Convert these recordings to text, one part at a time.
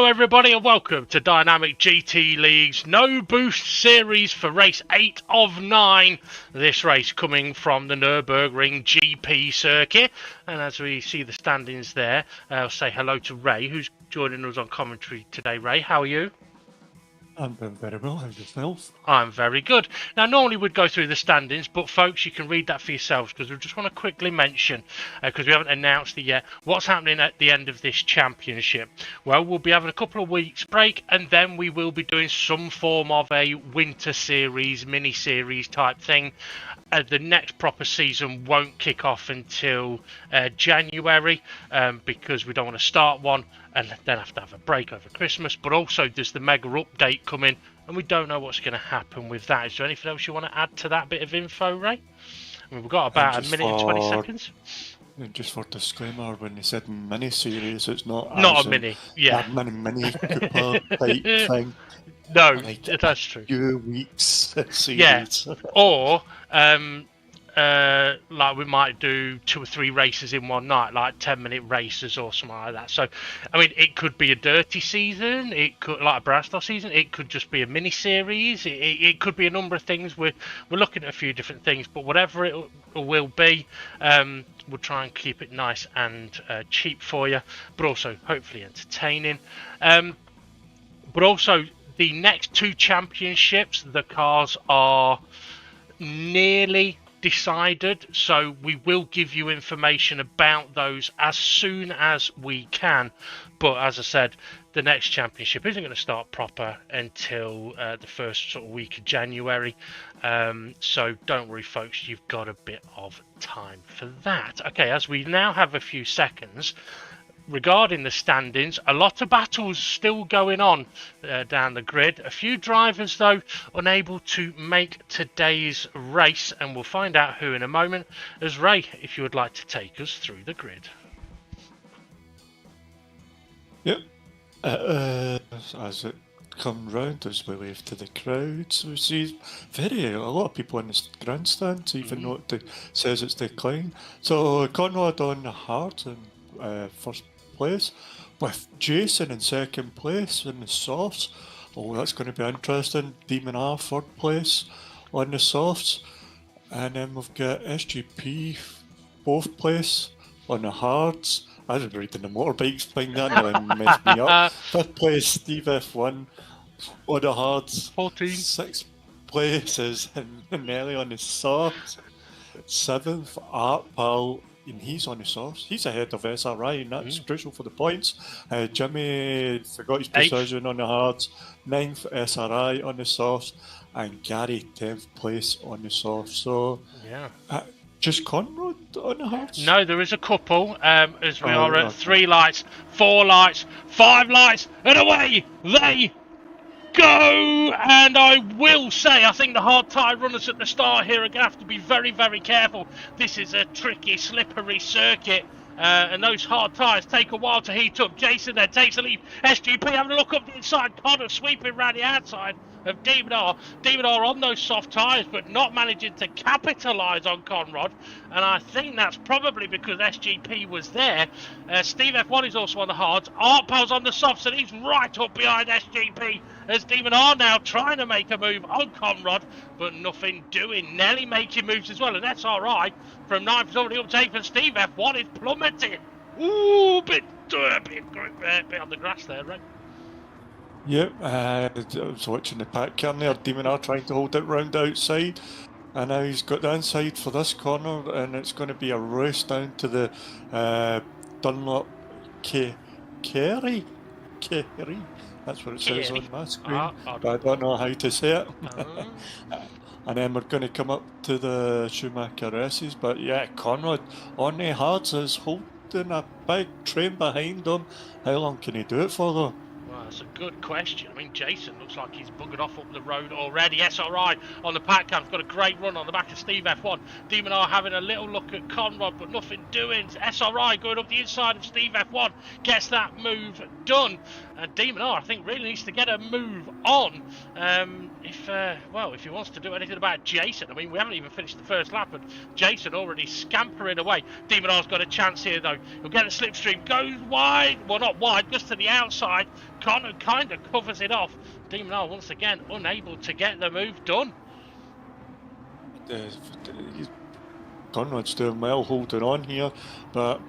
Hello everybody and welcome to Dynamic GT League's No Boost Series for race 8 of 9. This race coming from the Nurburgring GP circuit. And as we see the standings there, I'll say hello to Ray, who's joining us on commentary today. Ray, how are you? I'm doing very well. How's yourself? I'm very good. Now, normally we'd go through the standings, but folks, you can read that for yourselves because we just want to quickly mention, because we haven't announced it yet, what's happening at the end of this championship. Well, we'll be having a couple of weeks break, and then we will be doing some form of a winter series, mini-series type thing. The next proper season won't kick off until January because we don't want to start one and then have to have a break over Christmas. But also there's the mega update coming and we don't know what's going to happen with that. Is there anything else you want to add to that bit of info, Ray? I mean, we've got about a minute and 20 seconds. Just for disclaimer, when you said mini-series, it's not a mini, yeah. Mini Cooper type thing. No, like that's true. Few weeks series. Yeah, or like we might do 2 or 3 races in one night, like 10-minute races or something like that. So, I mean, it could be a dirty season, it could like a Brastar season, it could just be a mini series, it could be a number of things. We're looking at a few different things, but whatever it will be, we'll try and keep it nice and cheap for you, but also hopefully entertaining. But also the next 2 championships, the cars are nearly decided, so we will give you information about those as soon as we can. But as I said, the next championship isn't going to start proper until the first sort of week of January, so don't worry folks, you've got a bit of time for that. Okay, as we now have a few seconds regarding the standings, a lot of battles still going on down the grid. A few drivers, though, unable to make today's race, and we'll find out who in a moment. As Ray, if you would like to take us through the grid. Yep. As it comes round, as we wave to the crowds, we see a lot of people in the grandstand, even though it says it's declined. So Conrad on the hard and first place, with Jason in second place in the softs. Oh, that's going to be interesting. Demon R third place on the softs, and then we've got SGP fourth place on the hards. I was reading the motorbikes thing, that nearly messed me up. Fifth place Steve F1 on the hards. 14. Sixth place is Nelly on the softs. 7th Art Pal, and he's on the softs. He's ahead of SRI, and that's crucial for the points. Jimmy forgot his precision on the hards. 9th SRI on the softs, and Gary 10th place on the softs. So yeah, just Conrad on the hards? No, there is a couple. As we are at 3 lights, 4 lights, 5 lights, and away they go. And I will say, I think the hard tyre runners at the start here are going to have to be very, very careful. This is a tricky, slippery circuit, and those hard tyres take a while to heat up. Jason then takes the lead. SGP having a look up the inside, Connor sweeping around the outside of Demon R. Demon R on those soft tyres, but not managing to capitalise on Conrad, and I think that's probably because SGP was there. Steve F1 is also on the hards. Artpal's on the softs, and he's right up behind SGP as Demon R now trying to make a move on Conrad, but nothing doing. Nelly making moves as well, and SRI from 9th already up to 8th, and Steve F1 is plummeting. Ooh, bit on the grass there, right? Yep, I was watching the pack cam there. Demon R trying to hold it round outside, and now he's got the inside for this corner, and it's going to be a race down to the Dunlop Kerry. That's what it says on my screen, but I don't know how to say it. And then we're going to come up to the Schumacher S's, but yeah, Conrad on the hards is holding a big train behind him. How long can he do it for though? Well, that's a good question. I mean, Jason looks like he's buggered off up the road already. SRI on the pack cam's got a great run on the back of Steve F1. Demon R having a little look at Conrad, but nothing doing. SRI going up the inside of Steve F1 gets that move done. And Demon R, I think, really needs to get a move on if he wants to do anything about Jason. I mean, we haven't even finished the first lap, and Jason already scampering away. Demon R's got a chance here, though. He'll get a slipstream, goes wide. Well, not wide, just to the outside. Connor kind of covers it off. Demon R once again unable to get the move done. Conrad's doing well holding on here, but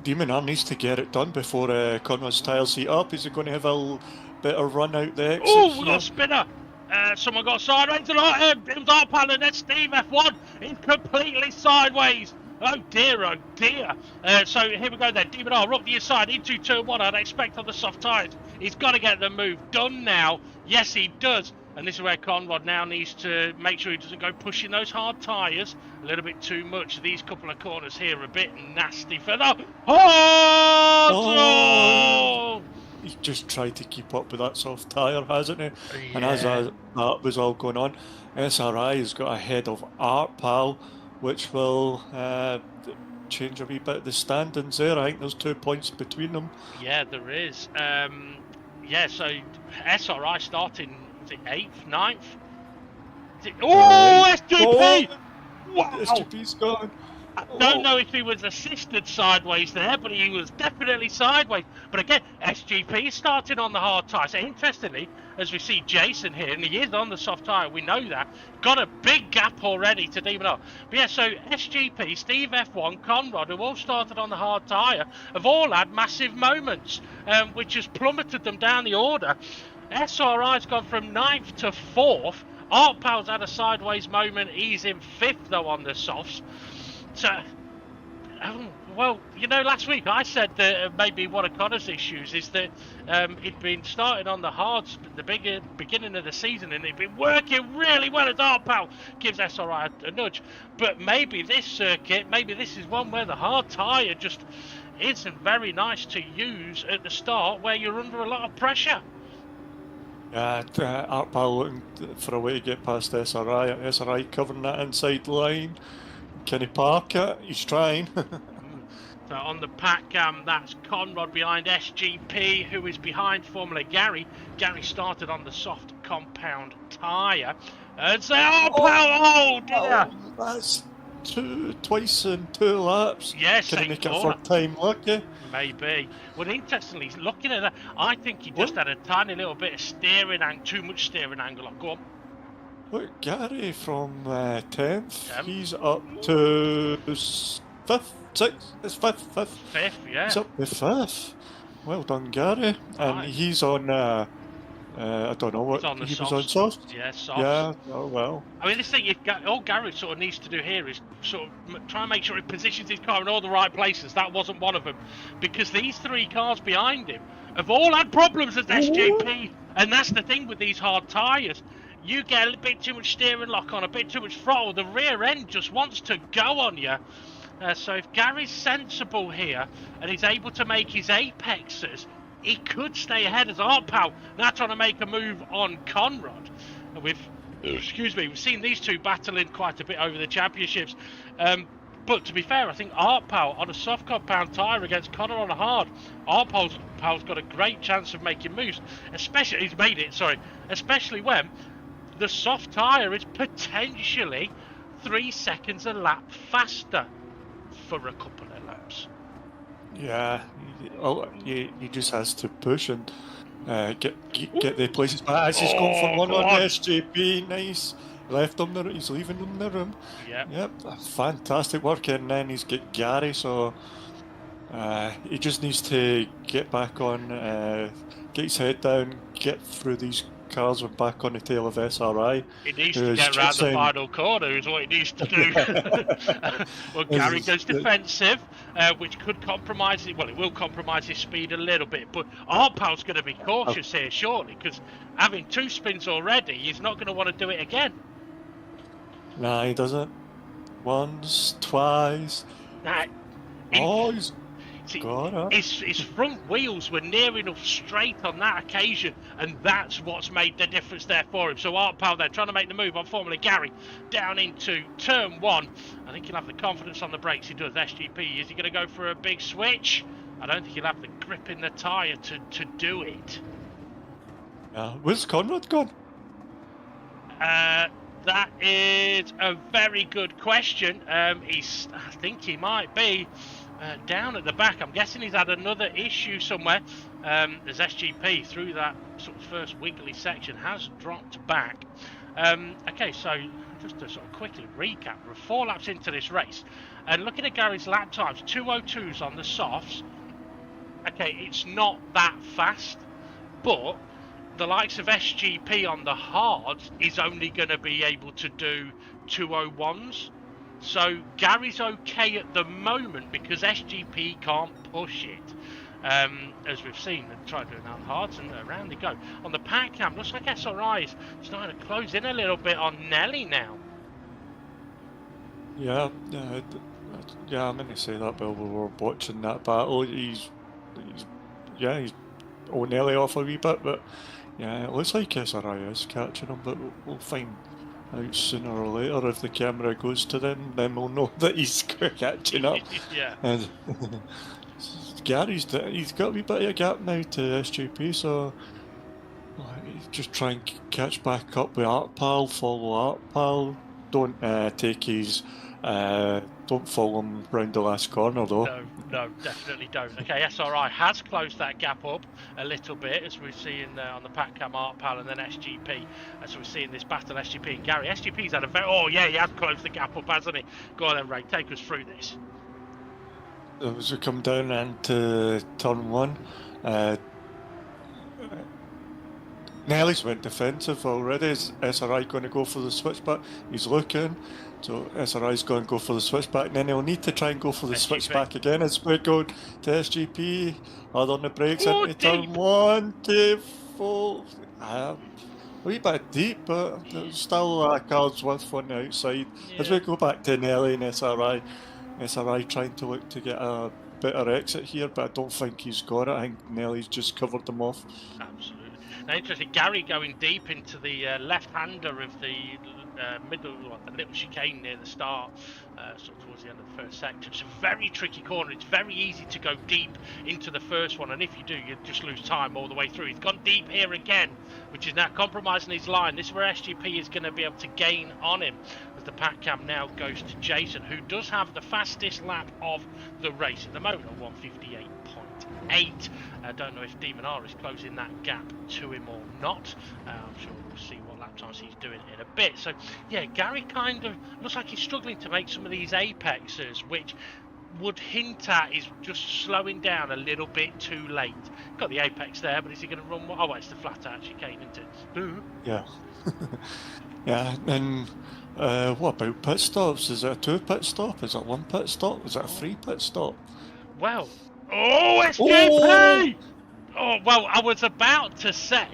Demon R needs to get it done before Conrad's tyres heat up. Is he going to have a bit of run out the exit Oh, we here? got a spinner. Someone got sideways to right. It was Arpal and then Steve F1. He's completely sideways. Oh dear, oh dear. So here we go then. Demon R up the inside into turn 1. I'd expect on the soft tyres. He's got to get the move done now. Yes, he does. And this is where Conrad now needs to make sure he doesn't go pushing those hard tyres a little bit too much. These couple of corners here are a bit nasty for the... Oh! He's just tried to keep up with that soft tyre, hasn't he? Yeah. And as that was all going on, SRI has got ahead of Artpal, which will change a wee bit of the standings there. I think there's 2 points between them. Yeah, there is. Yeah, so SRI starting, is it 8th, 9th? Oh, SGP! Wow! SGP's gone. I don't know if he was assisted sideways there, but he was definitely sideways. But again, SGP is starting on the hard tyre. So interestingly, as we see Jason here, and he is on the soft tyre, we know that, got a big gap already to Demon R. But yeah, so SGP, Steve F1, Conrad, who all started on the hard tyre, have all had massive moments, which has plummeted them down the order. SRI's gone from 9th to 4th. Artpal's had a sideways moment. He's in 5th, though, on the softs. So, well, you know, last week I said that maybe one of Connor's issues is that he'd been starting on the hards at the beginning of the season, and he'd been working really well as Artpal gives SRI a nudge. But maybe this circuit, maybe this is one where the hard tyre just isn't very nice to use at the start, where you're under a lot of pressure. Yeah, Artpal looking for a way to get past SRI. SRI covering that inside line. Can he park it? He's trying. So on the pack cam, that's Conrad behind SGP, who is behind Formula Gary. Gary started on the soft compound tyre. And say, oh dear! That's twice in 2 laps. Yes, can he make it for time lucky? Maybe. Well, interestingly, looking at that, I think he just had a tiny little bit of steering angle, too much steering angle. Go on. Look, Gary from 10th, he's up to 5th, 6th, it's 5th. 5th, yeah. He's up to 5th. Well done, Gary. And Right. he's on, I don't know what, he was on soft? Yeah, soft. Yeah, oh well. I mean, this thing, all Gary sort of needs to do here is sort of try and make sure he positions his car in all the right places. That wasn't one of them. Because these 3 cars behind him have all had problems as SGP. And that's the thing with these hard tyres. You get a bit too much steering lock on, a bit too much throttle, the rear end just wants to go on you. So if Gary's sensible here and he's able to make his apexes, he could stay ahead as Artpal. Now trying to make a move on Conrad. We've seen these two battling quite a bit over the championships. But to be fair, I think Artpal on a soft compound tyre against Connor on a hard. Artpal's got a great chance of making moves. Especially when the soft tyre is potentially 3 seconds a lap faster for a couple of laps. Yeah, he just has to push and get the places back. As he's going for one on SJP, nice. Left him there, he's leaving him the room. Yep, fantastic work, and then he's got Gary, so he just needs to get back on, get his head down, get through these cars and back on the tail of SRI. He needs to get around the final corner is what he needs to do. Well, Gary goes defensive, which could compromise it. Well, it will compromise his speed a little bit, but Artpal's going to be cautious here shortly, because having 2 spins already, he's not going to want to do it again. Nah, he doesn't. Once, twice. His front wheels were near enough straight on that occasion, and that's what's made the difference there for him. So Artpal there trying to make the move on Formula Gary down into turn 1. I think he'll have the confidence on the brakes. He does. SGP, is he going to go for a big switch? I don't think he'll have the grip in the tyre to do it. Where's Conrad gone? That is a very good question. I think he might be down at the back. I'm guessing he's had another issue somewhere. As SGP through that sort of first wiggly section has dropped back. Okay, so just to sort of quickly recap, we're 4 laps into this race, and looking at Gary's lap times, 2:02s on the softs. Okay, it's not that fast, but the likes of SGP on the hards is only going to be able to do 2:01s. So Gary's okay at the moment because SGP can't push it. As we've seen, and try doing that on hards, and around they go. On the pack cam, looks like SRI is starting to close in a little bit on Nelly now. Yeah, I'm going to say that while we were watching that battle. He's Nelly off a wee bit, but yeah, it looks like SRI is catching him, but we'll find out sooner or later. If the camera goes to them, then we'll know that he's catching up. Yeah. And Gary's he's got a wee bit of a gap now to SGP, so just try and catch back up with Artpal, follow Artpal. Don't take his don't follow him round the last corner though. No, definitely don't. Okay, SRI has closed that gap up a little bit, as we're seeing on the pack cam, Artpal and then SGP. As we're seeing this battle, SGP and Gary. SGP's had a very... Oh yeah, he has closed the gap up, hasn't he? Go on then, Ray, take us through this. As we come down into turn 1, Nelly's went defensive already. Is SRI going to go for the switchback? He's looking, so SRI's going to go for the switchback, and then he'll need to try and go for the switchback again as we go to SGP. Hard on the brakes into turn 1, 2, 4. A wee bit deep, but there's still cards worth on the outside. Yeah. As we go back to Nelly and SRI trying to look to get a better exit here, but I don't think he's got it. I think Nelly's just covered them off. Absolutely. Now, interesting, Gary going deep into the left-hander of the middle, the little chicane near the start, sort of towards the end of the first sector. It's a very tricky corner. It's very easy to go deep into the first one, and if you do, you just lose time all the way through. He's gone deep here again, which is now compromising his line. This is where SGP is going to be able to gain on him, as the pack cam now goes to Jason, who does have the fastest lap of the race at the moment at 158.8. I don't know if Demon R is closing that gap to him or not. I'm sure we'll see what lap times he's doing in a bit. So yeah, Gary kind of looks like he's struggling to make some of these apexes, which would hint at he's just slowing down a little bit too late. Got the apex there, but is he going to run? Oh, wait, it's the flat out chicane, isn't it? Yeah. Yeah, and what about pit stops? Is it a 2 pit stop? Is it 1 pit stop? Is it a 3 pit stop? Well, SGP! Oh, well, I was about to say...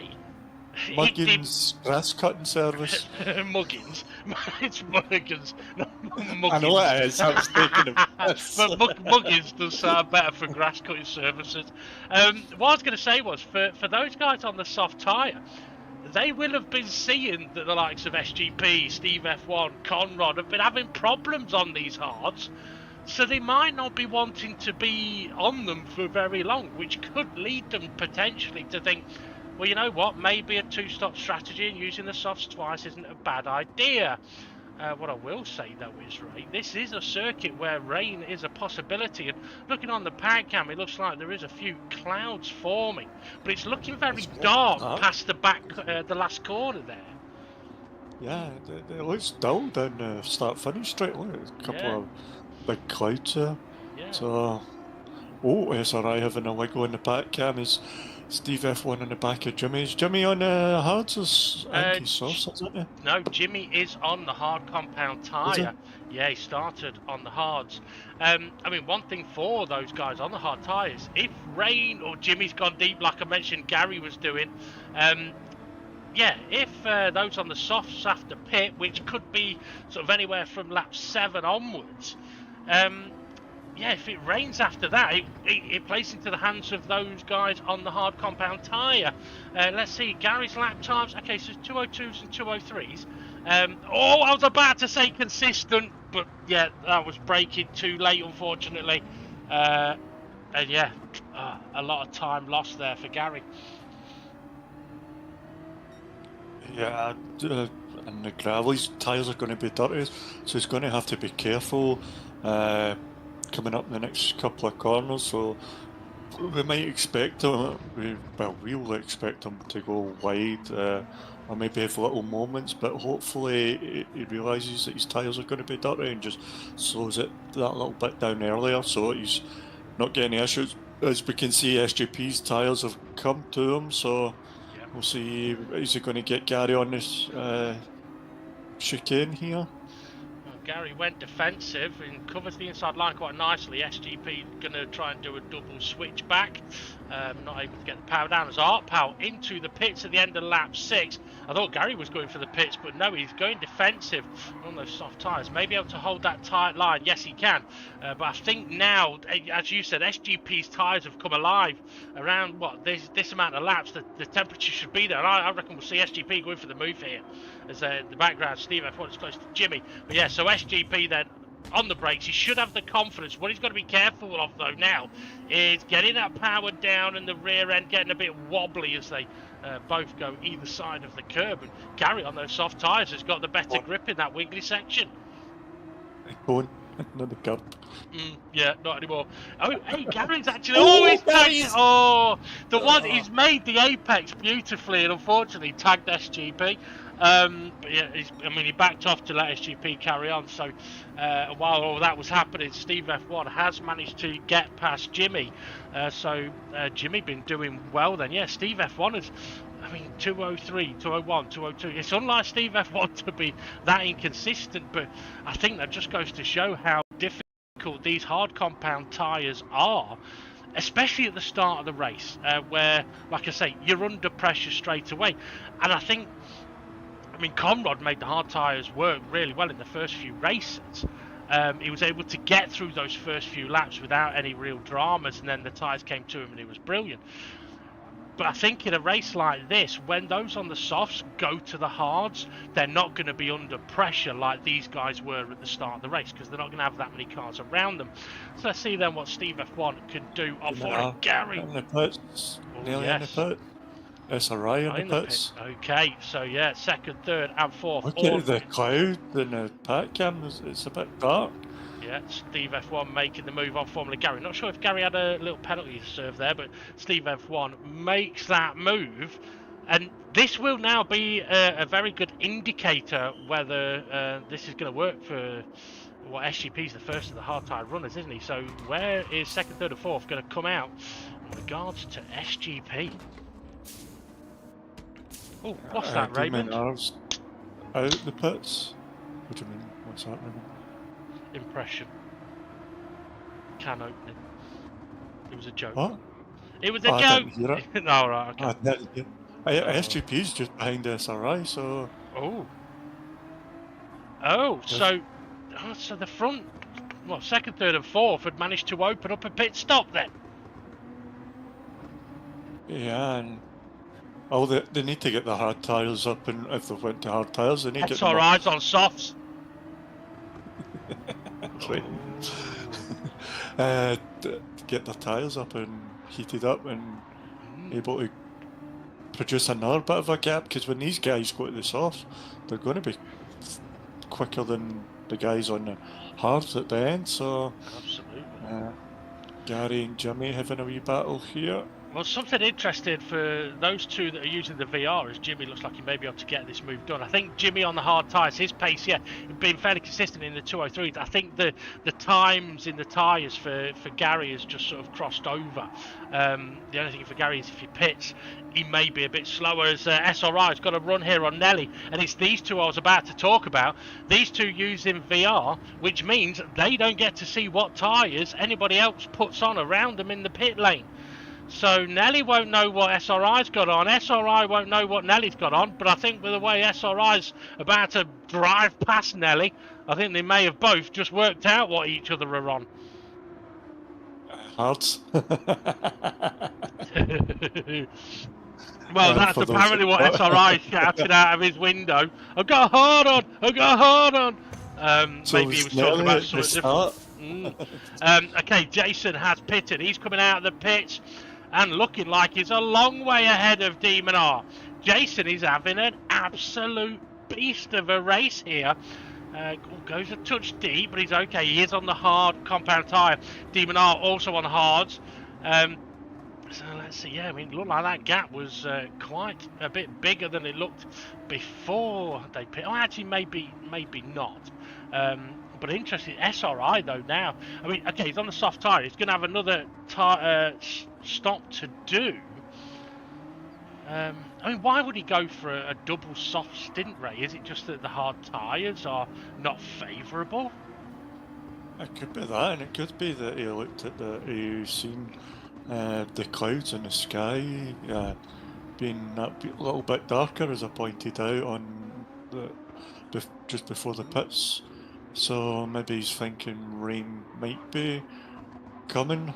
Muggins grass cutting service. Muggins. It's Muggins, not Muggins. I know it is. I was thinking of this. But Muggins does sound better for grass cutting services. What I was going to say was, for those guys on the soft tyre, they will have been seeing that the likes of SGP, Steve F1, Conrad have been having problems on these hards. So they might not be wanting to be on them for very long, which could lead them potentially to think, well, you know what, maybe a 2-stop strategy and using the softs twice isn't a bad idea. What I will say, though, is, right, this is a circuit where rain is a possibility. And looking on the pad cam, it looks like there is a few clouds forming. But it's looking very dark past the back, the last corner there. Yeah, it looks dull down the start-finish straight. Look, a couple of big clouds there. Yeah. So, SRI having a wiggle in the back cam is Steve F1 on the back of Jimmy. Is Jimmy on the hards? I think he's soft, isn't he? No, Jimmy is on the hard compound tyre. Yeah, he started on the hards. I mean, one thing for those guys on the hard tyres, if rain or Jimmy's gone deep, like I mentioned Gary was doing, yeah, if those on the softs have to pit, which could be sort of anywhere from lap 7 onwards, yeah, if it rains after that, it plays into the hands of those guys on the hard compound tyre. Let's see, Gary's lap times. Okay, so 202s and 203s. I was about to say consistent, but yeah, that was braking too late, unfortunately. And yeah, a lot of time lost there for Gary. Yeah, and the gravel, his tyres are going to be dirty, so he's going to have to be careful. coming up the next couple of corners, so we might expect him. We'll expect him to go wide, or maybe have little moments. But hopefully, he realises that his tyres are going to be dirty and just slows it that little bit down earlier, so he's not getting any issues. As we can see, SGP's tyres have come to him, so we'll see. Is he going to get Gary on this chicane here? Gary went defensive and covers the inside line quite nicely. SGP going to try and do a double switch back. Not able to get the power down as Art Powell into the pits at the end of lap 6. I thought Gary was going for the pits, but no, he's going defensive on those soft tyres. Maybe able to hold that tight line. Yes, he can. But I think now, as you said, SGP's tyres have come alive around, what, this amount of laps. The temperature should be there. And I reckon we'll see SGP going for the move here. As the background, Steve F1 is close to Jimmy. But yeah, so SGP then on the brakes. He should have the confidence. What he's got to be careful of though now is getting that power down and the rear end getting a bit wobbly as they both go either side of the curb. And Gary on those soft tyres has got the better grip in that wiggly section. Not the curb. Yeah, not anymore. Oh, hey, Gary's actually always tagging. Oh, the one he's made the apex beautifully, and unfortunately tagged SGP. But yeah, he backed off to let SGP carry on. So while all that was happening, Steve F1 has managed to get past Jimmy. So Jimmy been doing well then. Yeah, Steve F1 is. 203, 201, 202. It's unlike Steve F1 to be that inconsistent, but I think that just goes to show how difficult these hard compound tyres are, especially at the start of the race, where, like I say, you're under pressure straight away. And I think, Conrad made the hard tyres work really well in the first few races. He was able to get through those first few laps without any real dramas, and then the tyres came to him and he was brilliant. But I think in a race like this, when those on the softs go to the hards, they're not going to be under pressure like these guys were at the start of the race, because they're not going to have that many cars around them. So let's see then what Steve F1 can do. For Gary. In the pits. Nearly in the pit. SRI in the pits. Okay, so yeah, second, third and fourth. Look at the cloud in the pack cam, it's a bit dark. Yeah, Steve F1 making the move on Formula Gary. Not sure if Gary had a little penalty to serve there, but Steve F1 makes that move. And this will now be a very good indicator whether this is going to work for SGP's the first of the hard tyre runners, isn't he? So where is second, third and fourth going to come out in regards to SGP? Oh, what's that, Raymond? Out the pits? What do you mean? What's that, Raymond? Impression. Can opening. It was a joke. What? It was a joke! I didn't hear it. No, right, okay. SGP's just behind SRI, so... So the front, second, third and fourth had managed to open up a pit stop then? Yeah, and... Oh, they need to get the hard tyres up, and if they went to hard tyres, they need to get SRI's on softs. Get their tyres up and heated up and able to produce another bit of a gap, because when these guys go to the soft, they're going to be quicker than the guys on the hards at the end. So absolutely, Gary and Jimmy having a wee battle here. Well, something interesting for those two that are using the VR is Jimmy looks like he may be able to get this move done. I think Jimmy on the hard tyres, his pace, been fairly consistent in the 203s. I think the times in the tyres for Gary has just sort of crossed over. The only thing for Gary is if he pits, he may be a bit slower, as SRI's got a run here on Nelly. And it's these two I was about to talk about. These two using VR, which means they don't get to see what tyres anybody else puts on around them in the pit lane. So Nelly won't know what SRI's got on, SRI won't know what Nelly's got on, but I think with the way SRI's about to drive past Nelly, I think they may have both just worked out what each other are on. Hearts. Well, that's apparently what SRI shouted out of his window. I've got a hard on! I've got a hard on! So maybe he was talking about something different. Okay, Jason has pitted. He's coming out of the pits and looking like he's a long way ahead of Demon R. Jason is having an absolute beast of a race here. Goes a touch deep, but he's okay. He is on the hard compound tyre. Demon R also on the hards. So let's see. Yeah, I mean, it looked like that gap was quite a bit bigger than it looked before they pit. Oh, actually, maybe not. But interesting. SRI though now. I mean, okay, he's on the soft tyre. He's going to have another stop to do. I mean, why would he go for a double soft stint, Ray? Is it just that the hard tyres are not favourable? It could be that, and it could be that he looked at he's seen the clouds in the sky being a little bit darker, as I pointed out on just before the pits. So maybe he's thinking rain might be coming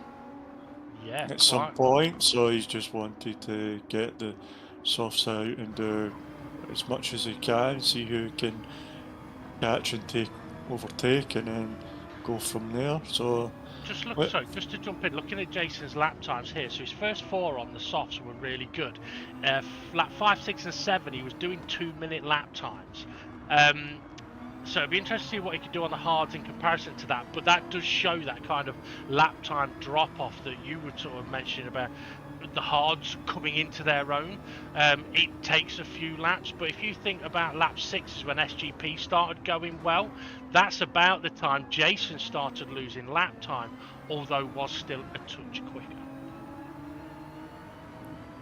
at some point. So he's just wanted to get the softs out and do as much as he can, see who can catch and overtake, and then go from there. So just to jump in, looking at Jason's lap times here. So his first 4 on the softs were really good. Lap 5, 6, and 7, he was doing 2-minute lap times. So it'd be interesting to see what he could do on the hards in comparison to that. But that does show that kind of lap time drop off that you were sort of mentioning about the hards coming into their own. It takes a few laps, but if you think about lap 6 is when SGP started going well, that's about the time Jason started losing lap time, although was still a touch quicker.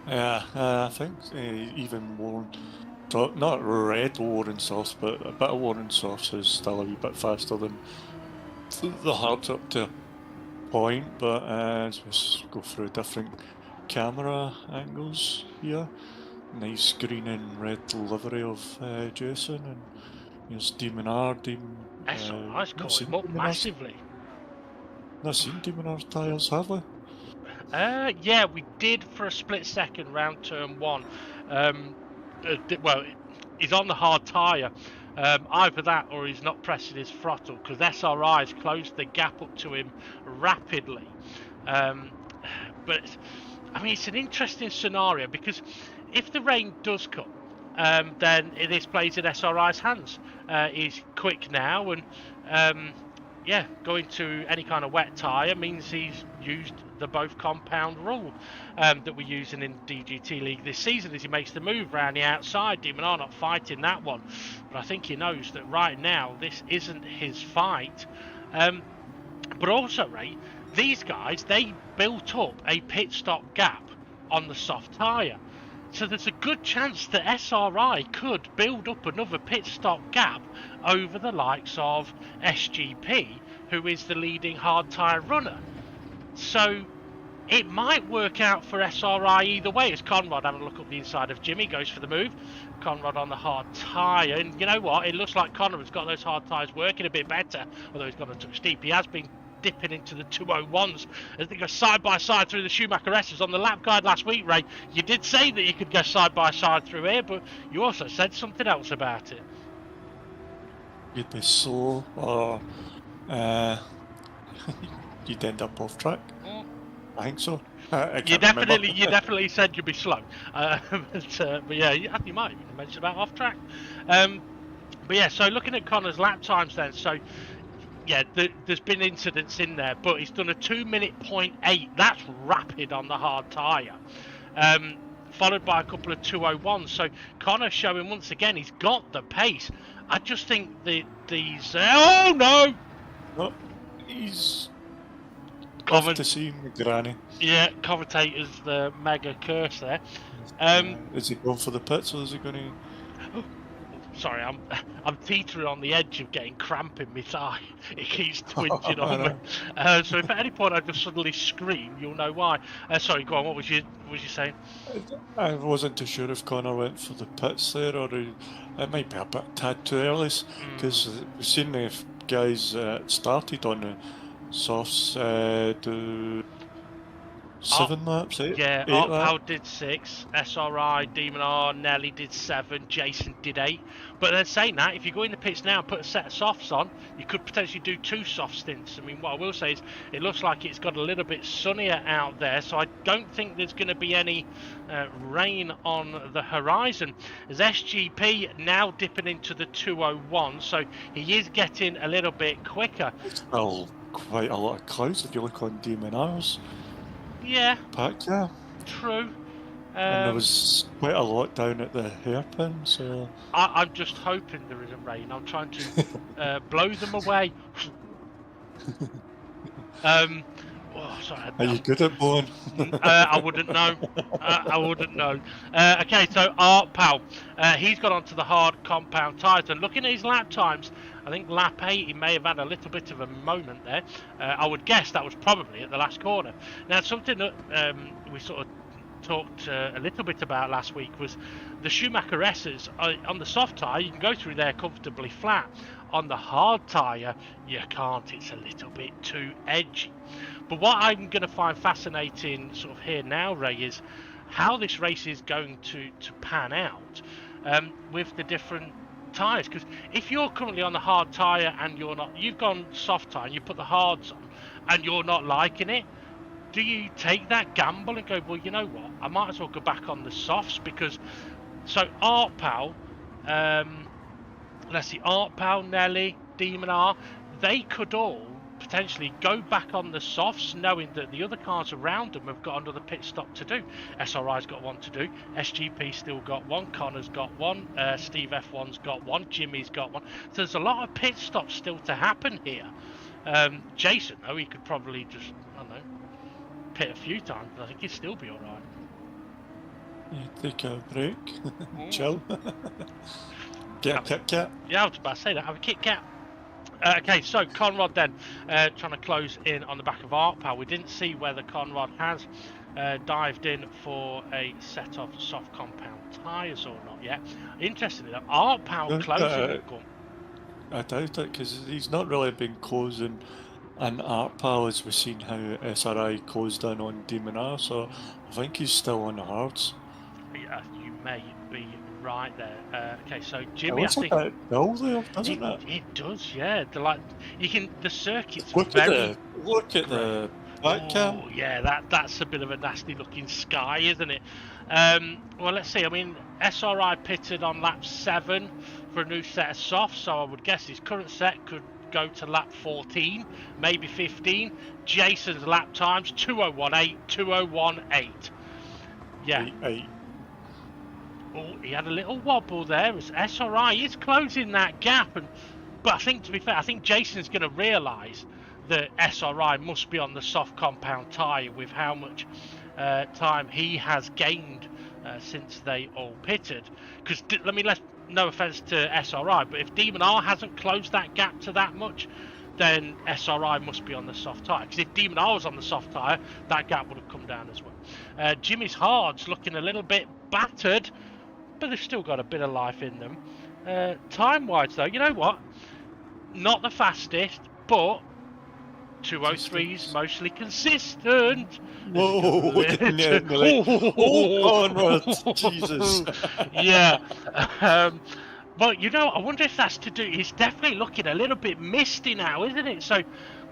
Yeah, I think even more, not red Warren softs, but a bit of Warren softs is still a wee bit faster than the hards up to a point. But let's go through different camera angles here. Nice green and red livery of Jason, and here's Demon R. SRI's caught him up massively. Not seen Demon R's tyres, have we? Yeah, we did for a split second round turn 1. Well, he's on the hard tyre. Either that or he's not pressing his throttle, because SRI's closed the gap up to him rapidly. But I mean, it's an interesting scenario, because if the rain does come, then this plays in SRI's hands. He's quick now, and yeah, going to any kind of wet tyre means he's used the both compound rule that we're using in DGT League this season as he makes the move around the outside. Demon R not fighting that one, but I think he knows that right now this isn't his fight. But also, Ray, these guys, they built up a pit stop gap on the soft tyre. So there's a good chance that SRI could build up another pit stop gap over the likes of SGP, who is the leading hard tyre runner. So it might work out for SRI either way, as Conrad having a look up the inside of Jimmy, goes for the move. Conrad on the hard tyre, and you know what? It looks like Conrad's got those hard tyres working a bit better, although he's got a touch steep. He has been dipping into the 201s as they go side by side through the Schumacher S's. On the lap guide last week, Ray, you did say that you could go side by side through here, but you also said something else about it. You'd be slow, or you'd end up off track. I think so. You definitely said you'd be slow, but yeah, you might even mention about off track. But yeah, so looking at Connor's lap times then, so yeah, there's been incidents in there, but he's done a 2-minute 0.8. That's rapid on the hard tyre. Followed by a couple of 201s. So Connor showing once again he's got the pace. I just think these. Oh no! No, he's off to see Granny. Yeah, commentator's the mega curse there. Is he going for the pits, or is he going to? Sorry, I'm teetering on the edge of getting cramp in my thigh. It keeps twinging on me. So if at any point I just suddenly scream, you'll know why. Sorry, go on. What was you saying? I wasn't too sure if Connor went for the pits there, or it might be a bit tad too early, because we've seen the guys started on the softs do 7 laps, Yeah, 8 laps. Artpal did 6, SRI, Demon R, Nelly did 7, Jason did 8. But then saying that, if you go in the pits now and put a set of softs on, you could potentially do 2 soft stints. I mean, what I will say is it looks like it's got a little bit sunnier out there, so I don't think there's going to be any rain on the horizon. As SGP now dipping into the 201, so he is getting a little bit quicker. Well, quite a lot of clouds if you look on Demon R's. Yeah, Pack, yeah. true. And there was quite a lot down at the hairpin, so... I'm just hoping there isn't rain. I'm trying to blow them away. Oh, sorry. Are you good at blowing? I wouldn't know. I wouldn't know. Okay, so Art Pal, he's got onto the hard compound tyres, and looking at his lap times, I think lap 8 he may have had a little bit of a moment there. I would guess that was probably at the last corner. Now, something that we sort of talked a little bit about last week was the Schumacher S's. On the soft tyre, you can go through there comfortably flat. On the hard tyre, you can't. It's a little bit too edgy. But what I'm going to find fascinating sort of here now, Ray, is how this race is going to pan out with the different tyres. Because if you're currently on the hard tyre and you've gone soft tyre and you put the hards on and you're not liking it, do you take that gamble and go, well, you know what, I might as well go back on the softs? Because, so Art Pal, let's see, Art Pal, Nelly, Demon R, they could all potentially go back on the softs, knowing that the other cars around them have got another pit stop to do. SRI's got one to do, SGP still got one, Connor's got one, Steve F1's got one, Jimmy's got one. So there's a lot of pit stops still to happen here. Jason, though, he could probably just, I don't know, pit a few times, but I think he'd still be alright. Yeah, take a break, chill. Get a Kit Kat. Yeah, I was about to say that, have a Kit Kat. Okay, so Conrad then, trying to close in on the back of Art Pal. We didn't see whether Conrad has dived in for a set of soft compound tyres or not yet. Interestingly, Art Pal closing. I doubt it, because he's not really been closing an Art Pal as we've seen how SRI closed in on Demon R, so I think he's still on the hards. Yeah, you may be right there. Okay, so Jimmy, I think it looks there, doesn't it? It does, yeah. The circuit's look very. Look at the back cam. Oh, yeah, that's a bit of a nasty looking sky, isn't it? Well, let's see. I mean, SRI pitted on lap 7 for a new set of softs, so I would guess his current set could go to lap 14, maybe 15. Jason's lap times 2018, 2018. Yeah. 8. Oh, he had a little wobble there. As SRI is closing that gap, but I think, to be fair, I think Jason's going to realise that SRI must be on the soft compound tyre with how much time he has gained since they all pitted. Because no offence to SRI, but if Demon R hasn't closed that gap to that much, then SRI must be on the soft tyre. Because if Demon R was on the soft tyre, that gap would have come down as well. Jimmy's hard's looking a little bit battered, but they've still got a bit of life in them. Time-wise, though, you know what? Not the fastest, but 203's mostly consistent. Whoa! Oh, Conrad! Jesus! Yeah. But, you know, I wonder if that's to do... It's definitely looking a little bit misty now, isn't it? So,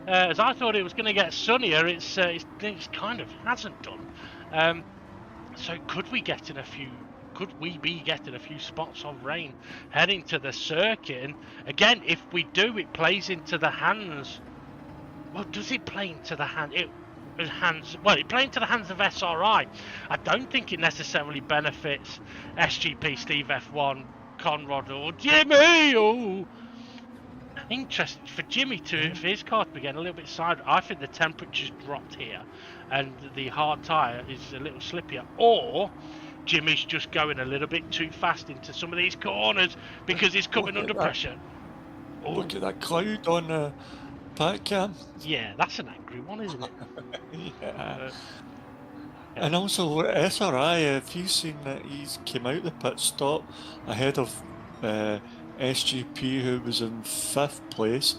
as I thought it was going to get sunnier, it's kind of hasn't done. So could we get in a few... Could we be getting a few spots of rain heading to the circuit? And again, if we do, it plays into the hands. Well, does it play into the hand? It plays into the hands of SRI. I don't think it necessarily benefits SGP, Steve F1, Conrad, or Jimmy. Oh, interesting for Jimmy for his car to be getting a little bit side. I think the temperature's dropped here, and the hard tyre is a little slippier, or Jimmy's just going a little bit too fast into some of these corners because he's coming under pressure. Oh. Look at that cloud on the back cam. Yeah, that's an angry one, isn't it? Yeah. And also SRI, if you've seen that he's came out the pit stop ahead of SGP, who was in 5th place,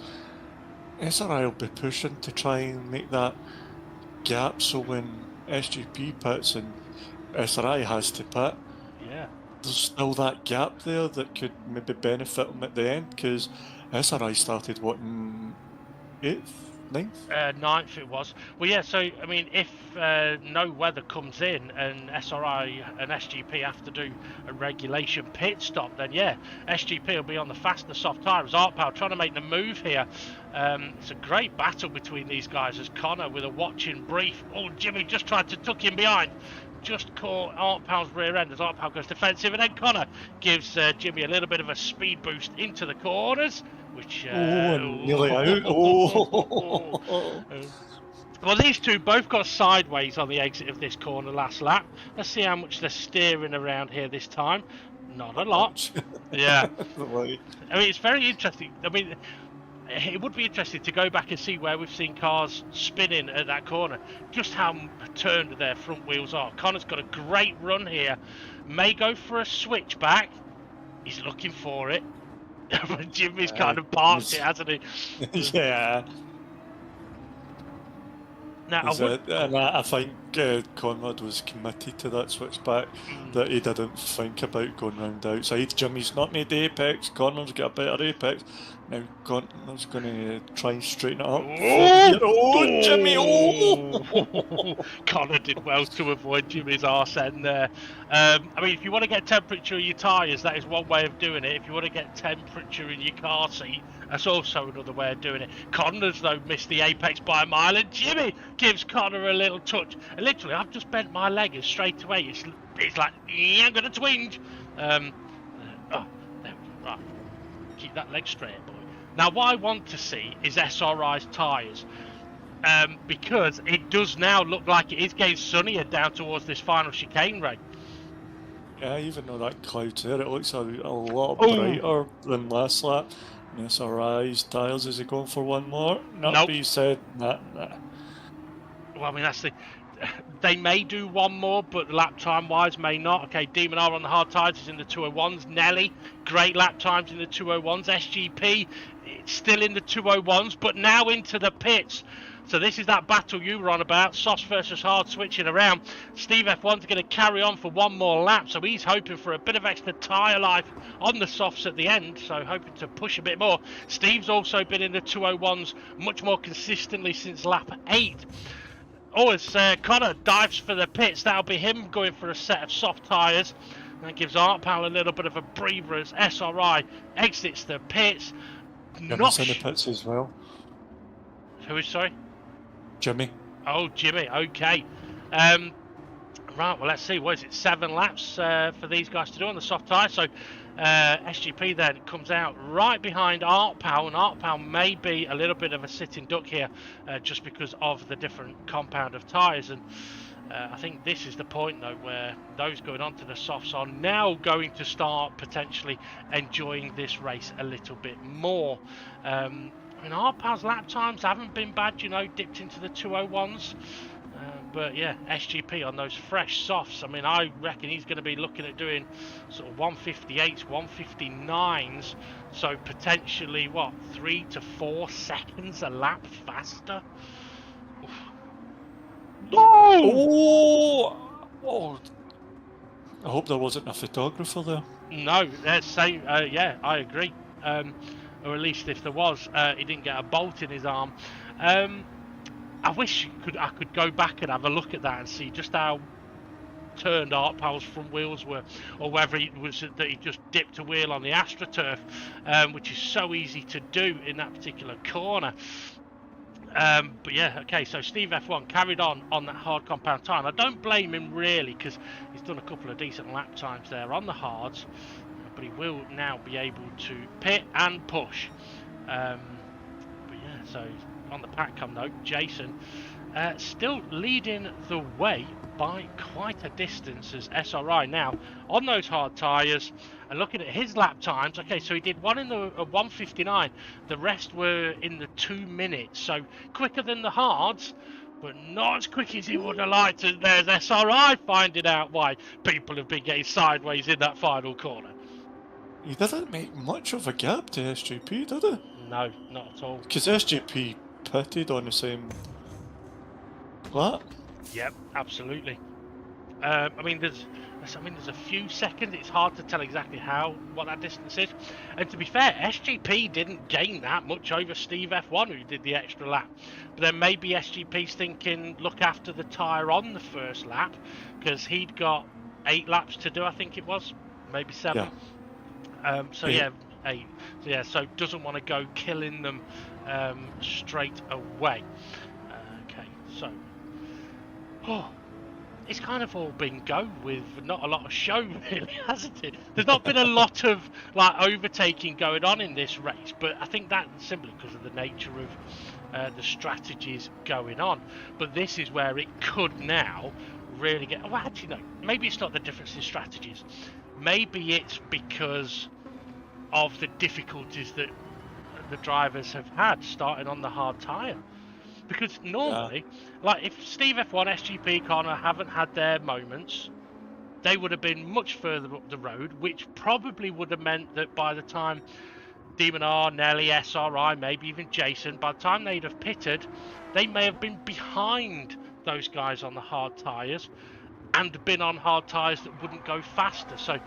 SRI will be pushing to try and make that gap, so when SGP pits and SRI has to pit, Yeah. there's still that gap there that could maybe benefit them at the end, because SRI started, what, in 8th, 9th? 9th it was. Well, yeah, so, I mean, if no weather comes in and SRI and SGP have to do a regulation pit stop, then yeah, SGP will be on the faster soft tyres. Artpower trying to make the move here. It's a great battle between these guys as Connor with a watching brief. Oh, Jimmy just tried to tuck him behind. Just caught Artpower's rear end as Artpower goes defensive, and then Connor gives Jimmy a little bit of a speed boost into the corners, which... nearly out. Oh. Well, these two both got sideways on the exit of this corner last lap. Let's see how much they're steering around here this time. Not a lot. Yeah. I mean, it's very interesting. I mean, it would be interesting to go back and see where we've seen cars spinning at that corner, just how turned their front wheels are. Connor's got a great run here. May go for a switchback. He's looking for it. Jimmy's kind of parked it, hasn't he? Yeah. Now, I think Conrad was committed to that switchback, that he didn't think about going round the outside. Jimmy's not made the apex, Conrad's got a better apex. Now Conrad's going to try and straighten it up. Oh, Jimmy! Oh! Connor did well to avoid Jimmy's arse end there. I mean, if you want to get temperature in your tyres, that is one way of doing it. If you want to get temperature in your car seat, that's also another way of doing it. Connor's, though, missed the apex by a mile, and Jimmy gives Connor a little touch. And literally, I've just bent my leg, and straight away, it's like, yeah, I'm going to twinge. Right. Keep that leg straight, boy. Now, what I want to see is SRI's tyres. Because it does now look like it is getting sunnier down towards this final chicane, Ray. Yeah, even though that cloud's there, it looks a lot brighter than last lap. SRI's tyres, is he going for one more? Not be said. Nah. Well, I mean, that's the... They may do one more, but lap time wise may not. Okay, Demon R on the hard tyres is in the 201s. Nelly, great lap times in the 201s. SGP, it's still in the 201s, but now into the pits. So this is that battle you were on about, softs versus hard switching around. Steve F1's going to carry on for one more lap, so he's hoping for a bit of extra tyre life on the softs at the end, so hoping to push a bit more. Steve's also been in the 201s much more consistently since lap 8. Oh, as Connor dives for the pits, that'll be him going for a set of soft tyres. That gives Artpower a little bit of a breather as SRI exits the pits. Jimmy's in the pits as well. Who is, sorry? Jimmy. Oh, Jimmy, okay. Right, well, let's see. What is it? 7 laps for these guys to do on the soft tyre. So SGP then comes out right behind Artpower, and Artpower may be a little bit of a sitting duck here just because of the different compound of tyres. And I think this is the point, though, where those going onto the softs are now going to start potentially enjoying this race a little bit more. I mean, Artpower's lap times haven't been bad, you know, dipped into the 201s. But yeah, SGP on those fresh softs, I mean, I reckon he's going to be looking at doing sort of 158s, 159s. So potentially, what, 3 to 4 seconds a lap faster? Oh! I hope there wasn't a photographer there. No, yeah, I agree. Or at least if there was, he didn't get a bolt in his arm. I wish I could go back and have a look at that and see just how turned Artpower's front wheels were, or whether it was that he just dipped a wheel on the AstroTurf, which is so easy to do in that particular corner. But yeah, okay, so Steve F1 carried on that hard compound time. I don't blame him really, because he's done a couple of decent lap times there on the hards, but he will now be able to pit and push. But yeah, so on the Patcom note, Jason still leading the way by quite a distance as SRI now on those hard tyres. And looking at his lap times, okay, so he did one in the 159, the rest were in the 2 minutes, so quicker than the hards, but not as quick as he would have liked. And there's SRI finding out why people have been getting sideways in that final corner. He didn't make much of a gap to SGP, did he? No, not at all. Because SGP pitted on the same lap. Yep, absolutely. I mean, there's a few seconds. It's hard to tell exactly what that distance is. And to be fair, SGP didn't gain that much over Steve F1, who did the extra lap. But then maybe SGP's thinking, look after the tyre on the first lap, because he'd got 8 laps to do, I think it was, maybe 7. So Eight. yeah, 8. So yeah, so doesn't want to go killing them straight away. Okay, so. It's kind of all been go with not a lot of show, really, hasn't it? There's not been a lot of like overtaking going on in this race, but I think that's simply because of the nature of the strategies going on. But this is where it could now really get. Well, actually, no. Maybe it's not the difference in strategies. Maybe it's because of the difficulties that the drivers have had starting on the hard tyre. Because normally, like if Steve F1, SGP, Connor haven't had their moments, they would have been much further up the road, which probably would have meant that by the time Demon R, Nelly, SRI, maybe even Jason, by the time they'd have pitted, they may have been behind those guys on the hard tyres and been on hard tyres that wouldn't go faster. So,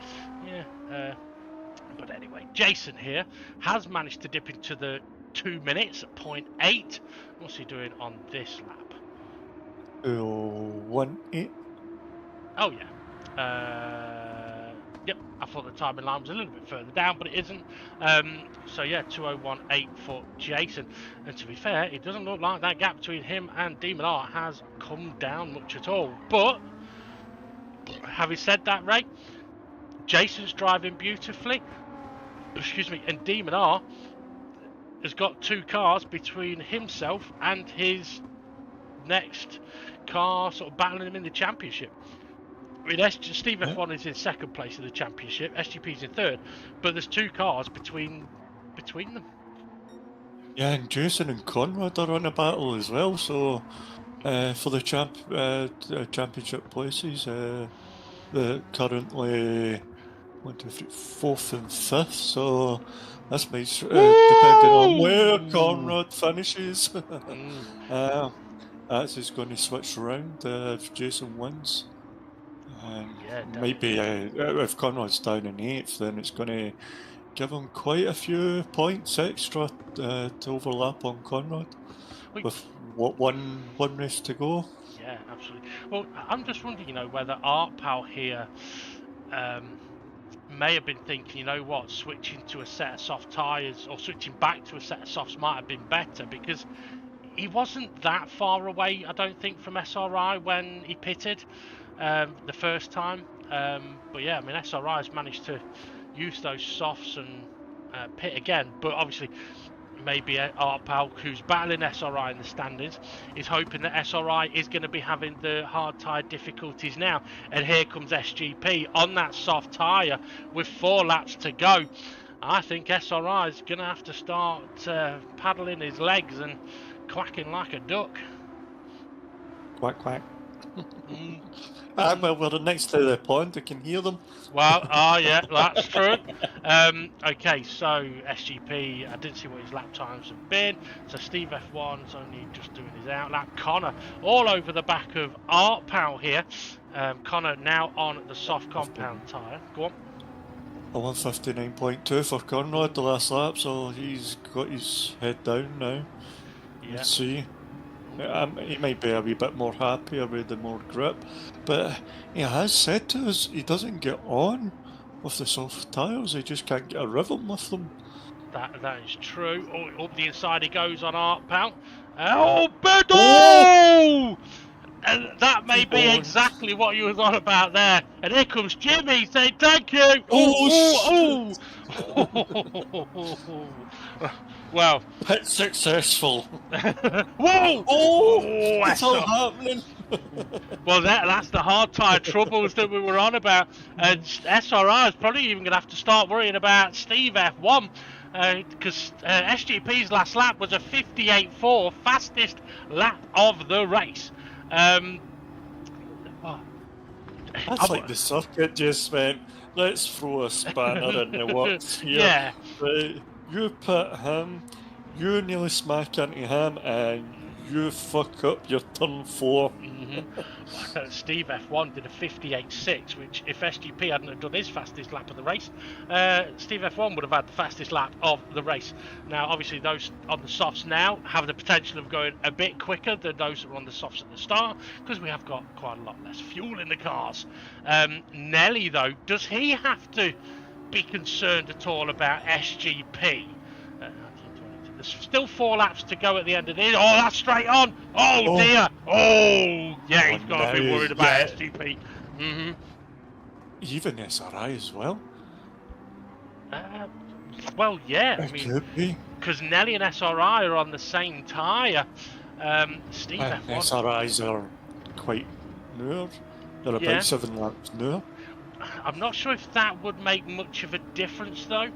yeah. But anyway, Jason here has managed to dip into the 2 minutes at 0.8. What's he doing on this lap? 1-8. Oh yeah. Yep, I thought the timing line was a little bit further down, but it isn't. So yeah, 2:01.8 for Jason. And to be fair, it doesn't look like that gap between him and Demon Art has come down much at all. But having said that, Ray, Jason's driving beautifully. Excuse me, and Demon R has got 2 cars between himself and his next car, sort of battling him in the championship. I mean, Steve F1 is in 2nd place in the championship, SGP's in 3rd, but there's 2 cars between them. Yeah, and Jason and Conrad are on a battle as well, so for the championship places, they're currently 1, 2, 3, 4th and 5th, so that's nice, depending on where Conrad finishes. That's just going to switch around if Jason wins. Maybe if Conrad's down in 8th, then it's going to give him quite a few points extra to overlap on Conrad. With one race to go. Yeah, absolutely. Well, I'm just wondering, whether Art Pal here may have been thinking, switching to a set of soft tyres or switching back to a set of softs might have been better, because he wasn't that far away, I don't think, from SRI when he pitted the first time. But yeah, I mean, SRI has managed to use those softs and pit again. But obviously, maybe Art Pal, who's battling SRI in the standings, is hoping that SRI is going to be having the hard tyre difficulties now. And here comes SGP on that soft tyre with 4 laps to go. I think SRI is going to have to start paddling his legs and quacking like a duck. Quack, quack. Well, we're next to the pond, I can hear them. Well, yeah, that's true. Okay, so SGP, I didn't see what his lap times have been. So Steve F1's only just doing his out lap. Connor all over the back of Art Pal here. Connor now on the soft compound tyre. Go on. A 159.2 for Conrad the last lap, so he's got his head down now. Yeah. Let's see. He might be a wee bit more happier with the more grip, but he has said to us he doesn't get on with the soft tyres, he just can't get a rhythm with them. That is true. Oh, up the inside he goes on Art Pal. Oh, Bedo! Oh! And that may be exactly what you was on about there. And here comes Jimmy saying thank you. Oh! Well, pit successful. Whoa! Oh, it's all happening. Well, that's the hard tyre troubles that we were on about. And SRI is probably even going to have to start worrying about Steve F1. Because SGP's last lap was a 58.4, fastest lap of the race. That's like the circuit just went, let's throw a spanner in the works here. Yeah. You put him, you nearly smack into him, and you fuck up your turn 4. Steve F1 did a 58.6, which if SGP hadn't have done his fastest lap of the race, Steve F1 would have had the fastest lap of the race. Now, obviously, those on the softs now have the potential of going a bit quicker than those that were on the softs at the start, because we have got quite a lot less fuel in the cars. Nelly, though, does he have to be concerned at all about SGP? There's still 4 laps to go at the end of this. Oh, that's straight on. Oh, dear. Oh, yeah, he's got to be worried about SGP. Even SRI as well. Well, yeah. It could be. Because Nelly and SRI are on the same tyre. Steve F1. SRIs are quite newer. They're about 7 laps newer. I'm not sure if that would make much of a difference, though.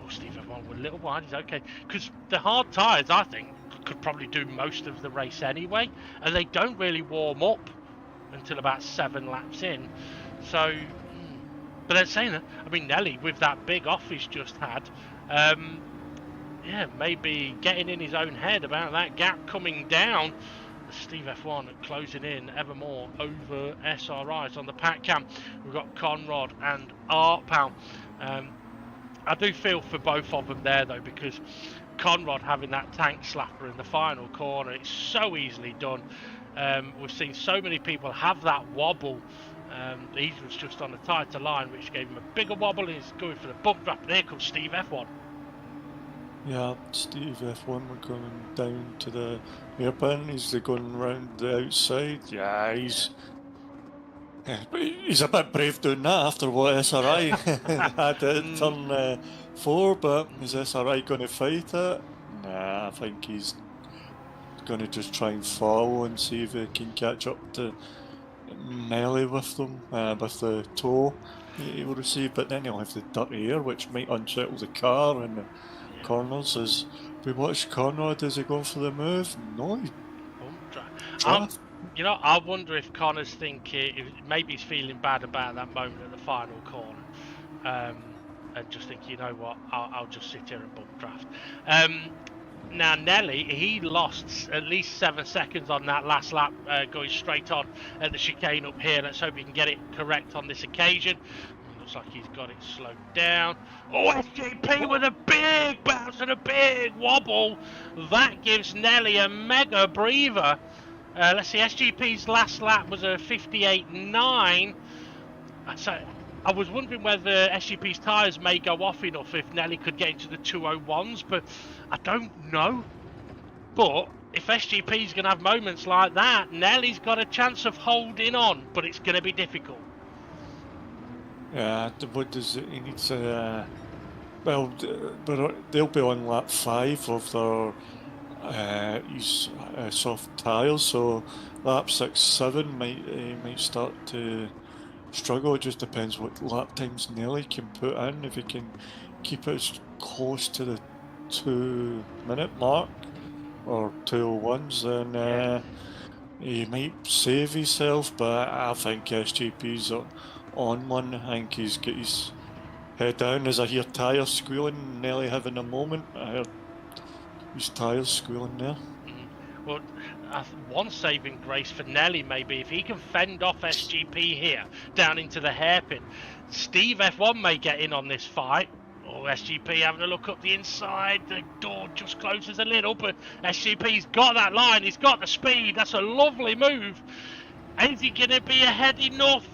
Steve F1 with a little wide, he's okay. Because the hard tyres, I think, could probably do most of the race anyway. And they don't really warm up until about 7 laps in. So, but then saying that, I mean, Nelly, with that big off he's just had, maybe getting in his own head about that gap coming down. Steve F1 closing in ever more over SRIs on the pack cam. We've got Conrad and Art Pal. I do feel for both of them there, though, because Conrad having that tank slapper in the final corner, it's so easily done. We've seen so many people have that wobble. He was just on a tighter line, which gave him a bigger wobble. He's going for the bump drop, and here comes Steve F1. Yeah, Steve F1 were going down to the hairpin. He's going round the outside. Yeah, he's a bit brave doing that after what SRI had at turn 4, but is SRI going to fight it? Nah, I think he's going to just try and follow and see if he can catch up to Nelly with them, with the tow he will receive, but then he'll have the dirty air, which might unsettle the car in the corners. As we watch Conrad, is he going for the move? No, I wonder if Connor's thinking, maybe he's feeling bad about that moment at the final corner, and just think, you know what, I'll just sit here and bump draft. Now Nelly, he lost at least 7 seconds on that last lap, going straight on at the chicane up here. Let's hope he can get it correct on this occasion. Looks like he's got it slowed down. Oh, SGP with a big bounce and a big wobble. That gives Nelly a mega breather. Let's see, SGP's last lap was a 58.9. So I was wondering whether SGP's tyres may go off enough if Nelly could get into the 201s, but I don't know. But if SGP's going to have moments like that, Nelly's got a chance of holding on, but it's going to be difficult. Yeah, what does it? He needs well, but they'll be on lap 5 of their soft tyres, so lap 6, 7 might start to struggle. It just depends what lap times Nelly can put in. If he can keep it as close to the 2-minute mark or 2:01s, then he might save himself. But I think SGP's on one. I think he's got his head down. As I hear tyres squealing, Nelly having a moment. I heard his tyres squealing there. Well, one saving grace for Nelly maybe if he can fend off SGP here down into the hairpin. Steve F1 may get in on this fight. Oh, SGP having a look up the inside. The door just closes a little, but SGP's got that line. He's got the speed. That's a lovely move. Is he going to be ahead enough?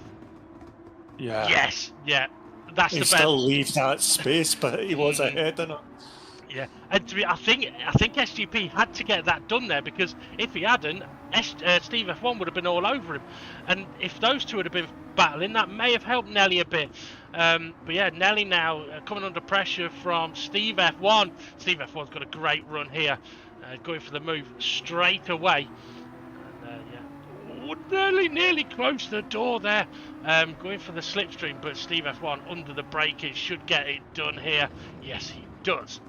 Yeah. Yes. Yeah. That's he the best. He still leaves that space, but he was ahead in it. Yeah, and I think SGP had to get that done there, because if he hadn't, Steve F1 would have been all over him. And if those two would have been battling, that may have helped Nelly a bit. But yeah, Nelly now coming under pressure from Steve F1. Steve F1's got a great run here, going for the move straight away. And, nearly closed the door there, going for the slipstream, but Steve F1 under the braking should get it done here. Yes, he does.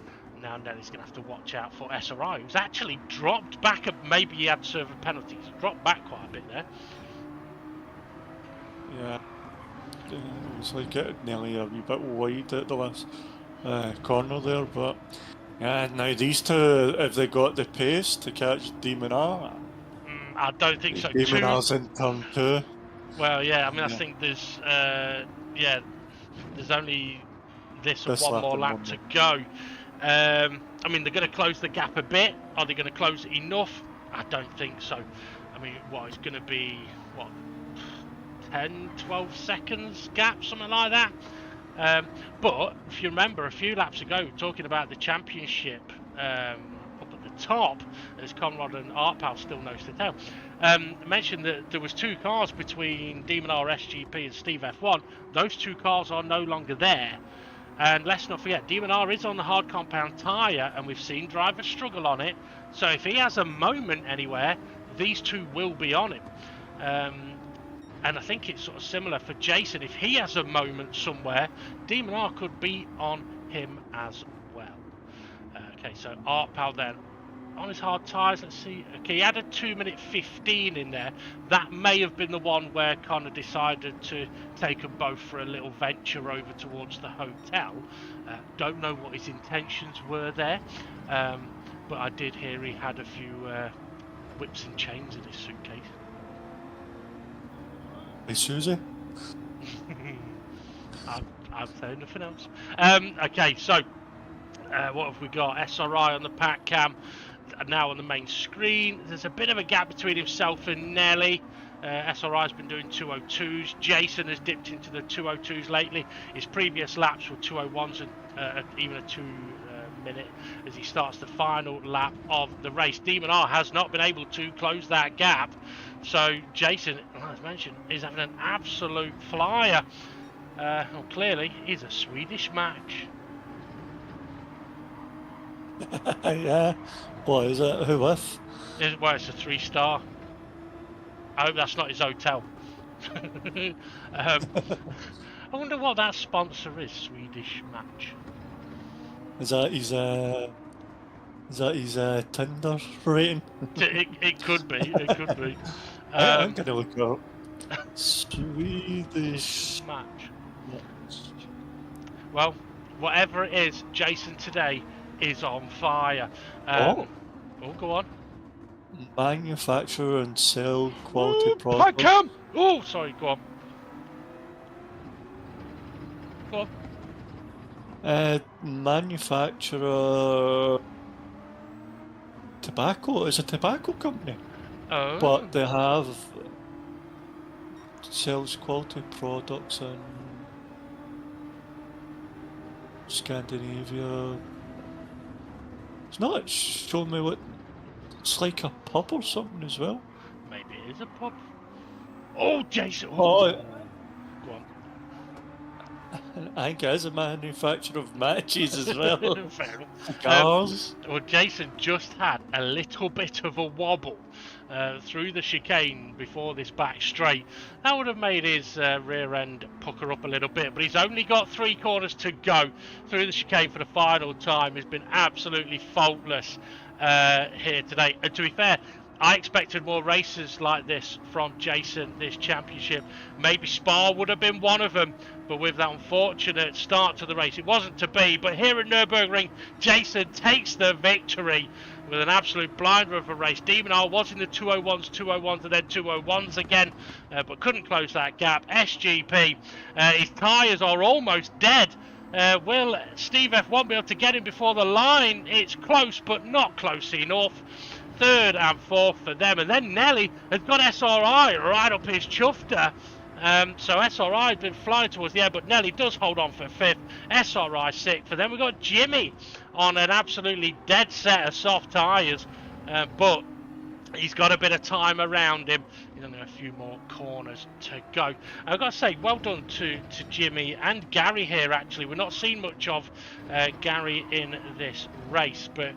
Now Nelly's going to have to watch out for SRI, who's actually dropped back. Maybe he had to serve a penalty. He's dropped back quite a bit there. Yeah, it was like getting Nelly a wee bit wide at the last corner there, but Yeah, now these two, have they got the pace to catch Demon R? I don't think so. Demon R's in turn 2. Well, yeah, I mean, I Yeah. think there's only this and This one lap more and lap one to more. go. I mean, they're going to close the gap a bit. Are they going to close it enough? I don't think so. I mean, it's going to be, 10, 12 seconds gap, something like that. But if you remember a few laps ago, talking about the championship up at the top, as Conrad and Artpal still nose to tail, mentioned that there was 2 cars between Demon R SGP and Steve F1. Those 2 cars are no longer there. And let's not forget, Demon R is on the hard compound tyre, and we've seen drivers struggle on it. So if he has a moment anywhere, these 2 will be on him. And I think it's sort of similar for Jason. If he has a moment somewhere, Demon R could be on him as well. Okay, so Artpal then on his hard tyres. Let's see. Okay, he had a 2:15 in there. That may have been the one where Connor decided to take them both for a little venture over towards the hotel. Don't know what his intentions were there, but I did hear he had a few whips and chains in his suitcase. Hey, Susie? I'll say nothing else. Okay, so what have we got? SRI on the pack cam, now on the main screen. There's a bit of a gap between himself and Nelly. SRI's been doing 202s. Jason has dipped into the 202s lately. His previous laps were 201s and even a 2 minute as he starts the final lap of the race. Demon R has not been able to close that gap. So Jason, as mentioned, is having an absolute flyer. Well, clearly, he's a Swedish match. Yeah. What is it? Who with? Well, it's a 3-star. I hope that's not his hotel. I wonder what that sponsor is. Swedish match. Is that his Tinder rating? It could be. It could be. I'm gonna look up Swedish match. Well, whatever it is, Jason today is on fire. Oh, go on. Manufacture and sell quality products. Cam! Oh, sorry, go on. Go on. Manufacturer tobacco. It's a tobacco company. Oh. But they have sells quality products in Scandinavia. It's not showing me what. It's like a pub or something as well. Maybe it is a pub. Oh, Jason! Oh, go on. I think it is a manufacturer of matches as well. Fair enough. Cars. Well, Jason just had a little bit of a wobble through the chicane before this back straight. That would have made his rear end pucker up a little bit, but he's only got 3 corners to go through the chicane for the final time. He's been absolutely faultless here today. And to be fair, I expected more races like this from Jason this championship. Maybe Spa would have been one of them, but with that unfortunate start to the race, it wasn't to be. But here at Nurburgring, Jason takes the victory with an absolute blinder of a race. Demon R was in the 201s, and then 201s again, but couldn't close that gap. SGP, his tyres are almost dead. Will Steve F1 be able to get him before the line? It's close, but not close enough. 3rd and 4th for them, and then Nelly has got SRI right up his chufter. So SRI has been flying towards the end, but Nelly does hold on for 5th. SRI 6th. For them, we've got Jimmy on an absolutely dead set of soft tyres, but he's got a bit of time around him. He's only a few more corners to go. I've got to say, well done to Jimmy and Gary here, actually. We're not seeing much of Gary in this race, but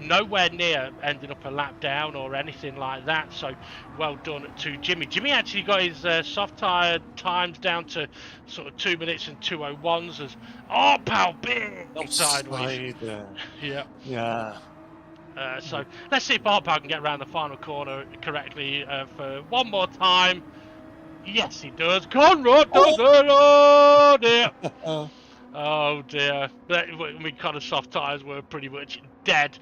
nowhere near ending up a lap down or anything like that. So well done to Jimmy. Jimmy actually got his soft tyre times down to sort of 2 minutes and 2:01s as Artpal big sideways. Yeah. So let's see if Artpal can get around the final corner correctly for one more time. Yes, he does. Conrad does it. Oh dear. Oh dear. I mean, kind of soft tyres were pretty much dead.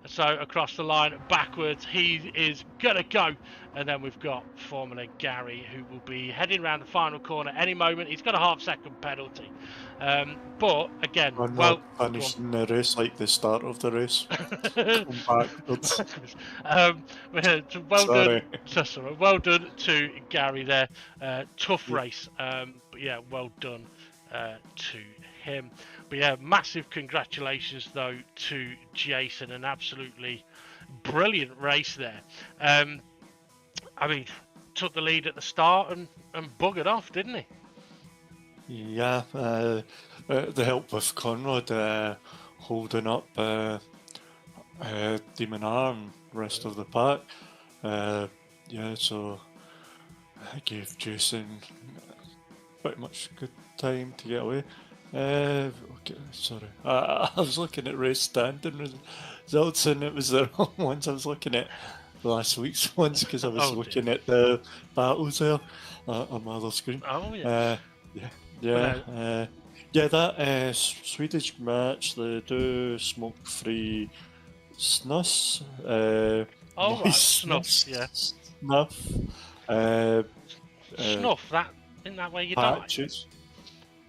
So across the line, backwards, he is gonna go. And then we've got Formula Gary, who will be heading around the final corner any moment. He's got a half-second penalty. But again, We're well, not go on. finishing the race like the start of the race. Going backwards. Well done. Sorry. Well done to Gary there. Tough race, but yeah, well done to him. But yeah, massive congratulations though to Jason. An absolutely brilliant race there. I mean, took the lead at the start and buggered off, didn't he? Yeah, the help with Conrad holding up Demon R and rest of the pack. Yeah, so I gave Jason pretty much good time to get away. Okay, sorry, I was looking at race standing results and it was the wrong ones. I was looking at last week's ones because I was looking at the battles there on my other screen. Oh yeah. Yeah, yeah, yeah. That Swedish match, they do smoke-free snus. Oh right, snuff. Yeah. Snuff. Uh, Snuff. That isn't that where you patches,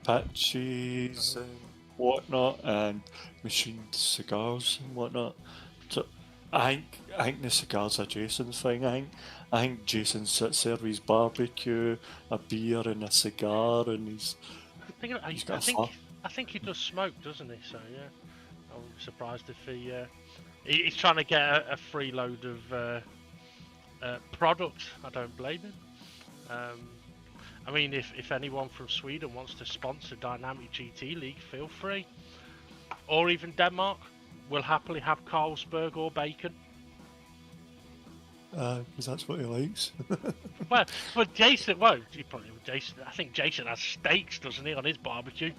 patches and whatnot, and machined cigars and whatnot. So I think the cigars are Jason's thing. I think Jason sits there with his barbecue, a beer and a cigar, and he's got I think he does smoke, doesn't he? So yeah, I'm surprised if he's trying to get a free load of product. I don't blame him. I mean, if anyone from Sweden wants to sponsor Dynamic GT League, feel free. Or even Denmark, we'll happily have Carlsberg or bacon. Because that's what he likes. well, Jason, you probably Jason. I think Jason has steaks, doesn't he, on his barbecue?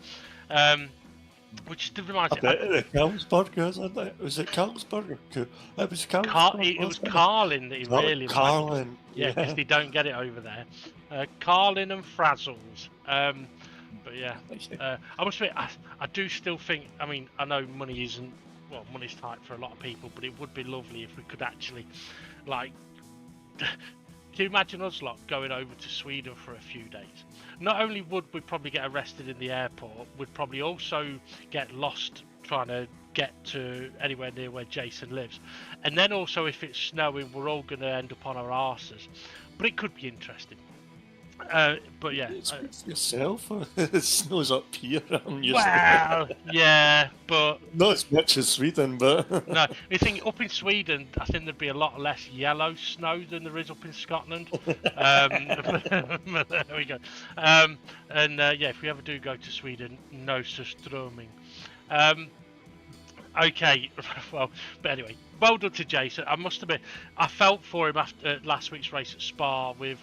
Which reminds me. The Carlsberg, isn't it? Was it Carlsberg? It was Carlsberg. It was Carlin that he really liked. Carlin. Yeah, because they don't get it over there. Carlin and Frazzles. But yeah, I must admit, I do still think. I mean, I know money isn't. Well, money's tight for a lot of people, but it would be lovely if we could actually, like, can you imagine us lot going over to Sweden for a few days? Not only would we probably get arrested in the airport, we'd probably also get lost trying to get to anywhere near where Jason lives. And then also, if it's snowing, we're all going to end up on our arses. But it could be interesting. But yeah, it's yourself. It snows up here. Well, yeah, but not as much as Sweden, but no. You think up in Sweden, I think there'd be a lot less yellow snow than there is up in Scotland. There we go. Yeah, if we ever do go to Sweden, no surströmming. Okay, well, but anyway, well done to Jason. I must admit, I felt for him after last week's race at Spa with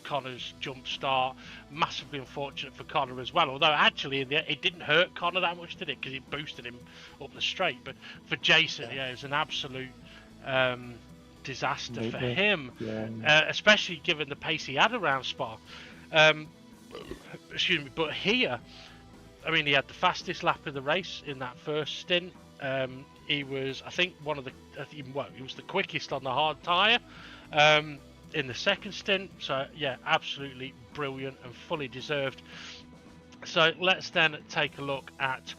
Connor's jump start. Massively unfortunate for Connor as well, although actually it didn't hurt Connor that much, did it? Because it boosted him up the straight. But for Jason, yeah, it was an absolute disaster for him, especially given the pace he had around Spa. Excuse me, but here, I mean, he had the fastest lap of the race in that first stint. He was, I think, he was the quickest on the hard tyre. In the second stint, so yeah, absolutely brilliant and fully deserved. So let's then take a look at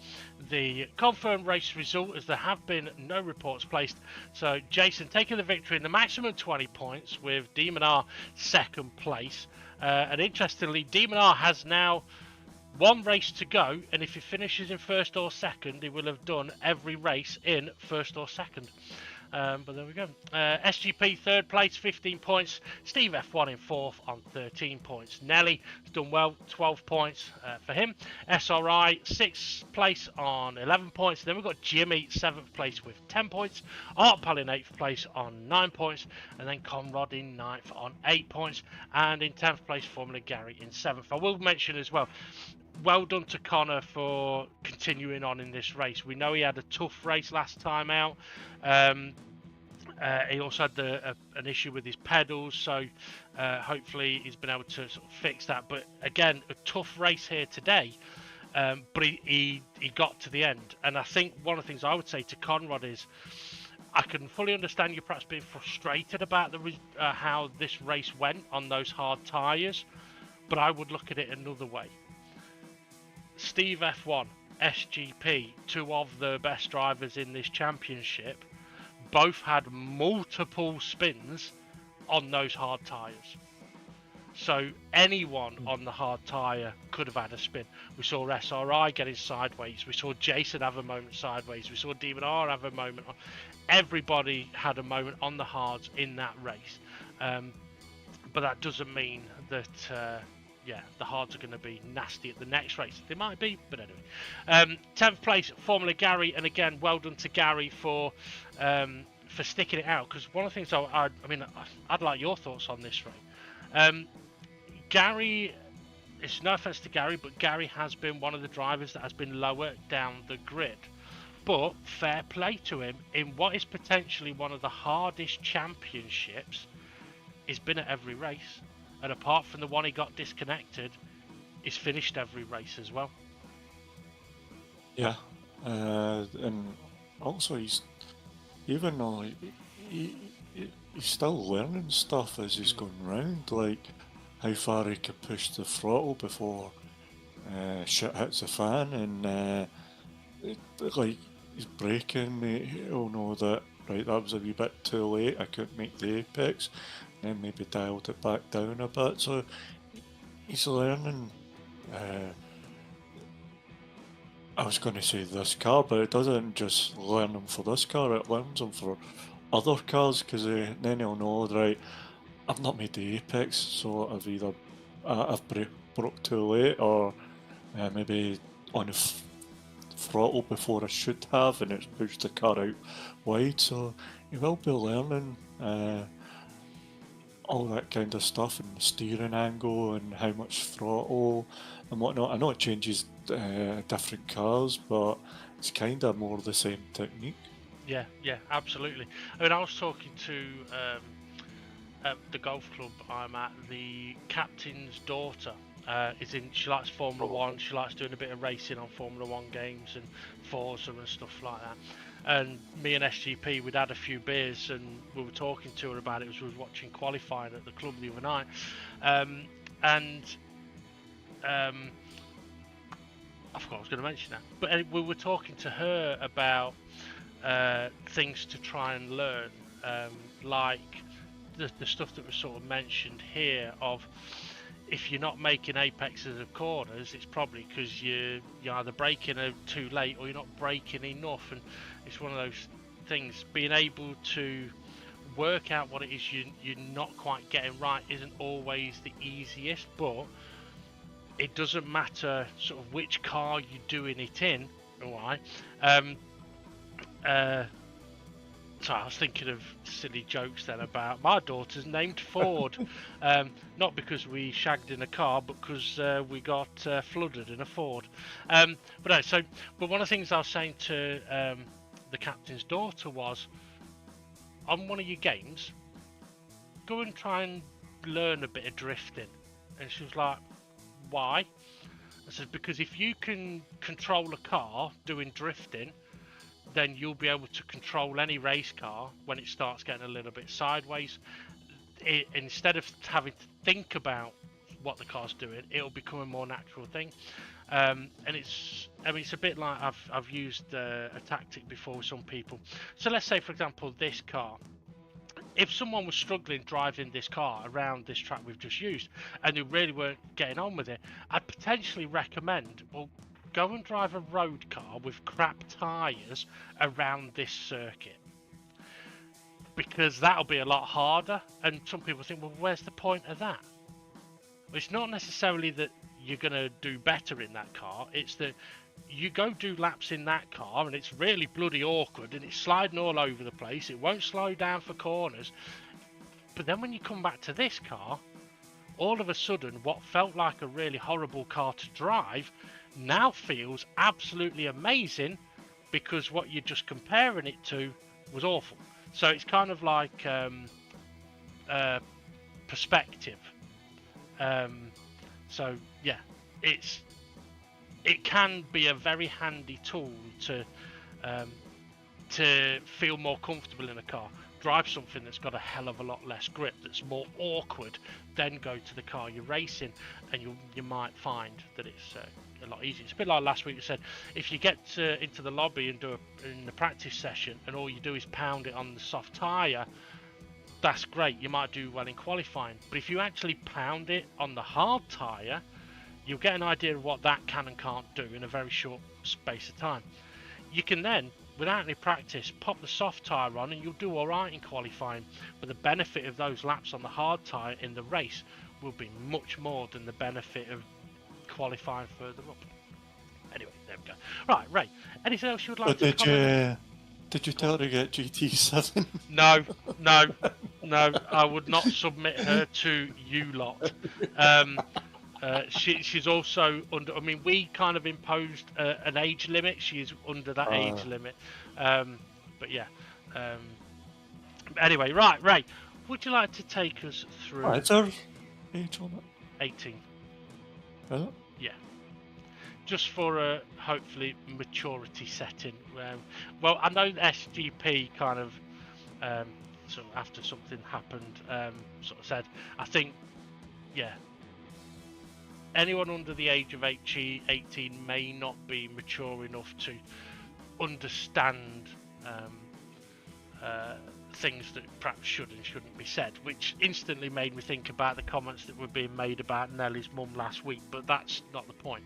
the confirmed race result, as there have been no reports placed. So Jason taking the victory in the maximum 20 points with Demon R second place. And interestingly, Demon R has now one race to go, and if he finishes in first or second, he will have done every race in first or second. But there we go. SGP third place, 15 points. Steve F1 in fourth on 13 points. Nelly has done well, 12 points for him. SRI sixth place on 11 points. Then we've got Jimmy seventh place with 10 points. Artpal in eighth place on 9 points, and then Conrad in ninth on 8 points, and in 10th place Formula Gary in seventh. I will mention as well, well done to Connor for continuing on in this race. We know he had a tough race last time out. He also had an issue with his pedals, so hopefully he's been able to sort of fix that. But again, a tough race here today. But he got to the end. And I think one of the things I would say to Conrad is, I can fully understand you perhaps being frustrated about how this race went on those hard tyres, but I would look at it another way. Steve F1, SGP, two of the best drivers in this championship, both had multiple spins on those hard tyres. So anyone on the hard tyre could have had a spin. We saw SRI getting sideways. We saw Jason have a moment sideways. We saw Demon R have a moment. Everybody had a moment on the hards in that race. But that doesn't mean that, the hards are going to be nasty at the next race. They might be, but anyway. 10th place, Formula Gary. And again, well done to Gary for sticking it out. Because one of the things I'd like your thoughts on this, Ray. Gary, it's no offence to Gary, but Gary has been one of the drivers that has been lower down the grid. But fair play to him, in what is potentially one of the hardest championships, he's been at every race. And apart from the one he got disconnected, he's finished every race as well. Yeah, and also he's, even though he's still learning stuff as he's going round, like how far he could push the throttle before shit hits the fan, and like he's braking, he'll know that, right, that was a wee bit too late, I couldn't make the apex, then maybe dialed it back down a bit, so he's learning. I was going to say this car, but it doesn't just learn them for this car, it learns them for other cars, because then he'll know, right, I've not made the apex, so I've either broke too late, or maybe on the throttle before I should have, and it's pushed the car out wide. So you will be learning all that kind of stuff, and the steering angle, and how much throttle and whatnot. I know it changes different cars, but it's kind of more the same technique. Yeah, absolutely. I mean, I was talking to at the golf club I'm at, the captain's daughter she likes Formula One. She likes doing a bit of racing on Formula One games and Forza and stuff like that. And me and SGP, we'd had a few beers, and we were talking to her about it as we were watching qualifying at the club the other night. I forgot I was going to mention that, but we were talking to her about things to try and learn, like the stuff that was sort of mentioned here of, if you're not making apexes of corners, it's probably because you're either braking too late or you're not braking enough. And it's one of those things, being able to work out what it is you're not quite getting right isn't always the easiest, but it doesn't matter sort of which car you're doing it in. Alright. So I was thinking of silly jokes then about my daughter's named Ford, not because we shagged in a car, but because we got flooded in a Ford. But one of the things I was saying to the captain's daughter was, on one of your games, go and try and learn a bit of drifting. And she was like, why? I said, because if you can control a car doing drifting, then you'll be able to control any race car when it starts getting a little bit sideways. Instead of having to think about what the car's doing, it'll become a more natural thing. And it's a bit like I've used a tactic before with some people. So let's say, for example, this car. If someone was struggling driving this car around this track we've just used, and they really weren't getting on with it, I'd potentially recommend, well, go and drive a road car with crap tyres around this circuit, because that'll be a lot harder. And some people think, well, where's the point of that? Well, it's not necessarily that you're going to do better in that car, it's that you go do laps in that car and it's really bloody awkward and it's sliding all over the place, it won't slow down for corners, but then when you come back to this car, all of a sudden what felt like a really horrible car to drive now feels absolutely amazing, because what you're just comparing it to was awful. So it's kind of like perspective. So yeah, it can be a very handy tool to feel more comfortable in a car. Drive something that's got a hell of a lot less grip, that's more awkward, then go to the car you're racing, and you might find that it's a lot easier. It's a bit like last week you said, if you get into the lobby and in the practice session and all you do is pound it on the soft tyre, that's great, you might do well in qualifying. But if you actually pound it on the hard tyre, you'll get an idea of what that can and can't do in a very short space of time. You can then, without any practice, pop the soft tyre on and you'll do alright in qualifying, but the benefit of those laps on the hard tyre in the race will be much more than the benefit of qualifying further up. Anyway, there we go. Right, Ray, anything else you would like to comment? Did you tell her to get GT7? No, I would not submit her to you lot. She's also under. I mean, we kind of imposed an age limit. She's under that age limit. But yeah. Anyway, right, Ray, would you like to take us through? What's her age on it? 18. Is it? Yeah. Just for a hopefully maturity setting. Well, I know SGP kind of so after something happened, sort of said, I think, yeah. Anyone under the age of 18 may not be mature enough to understand things that perhaps should and shouldn't be said, which instantly made me think about the comments that were being made about Nellie's mum last week, but that's not the point.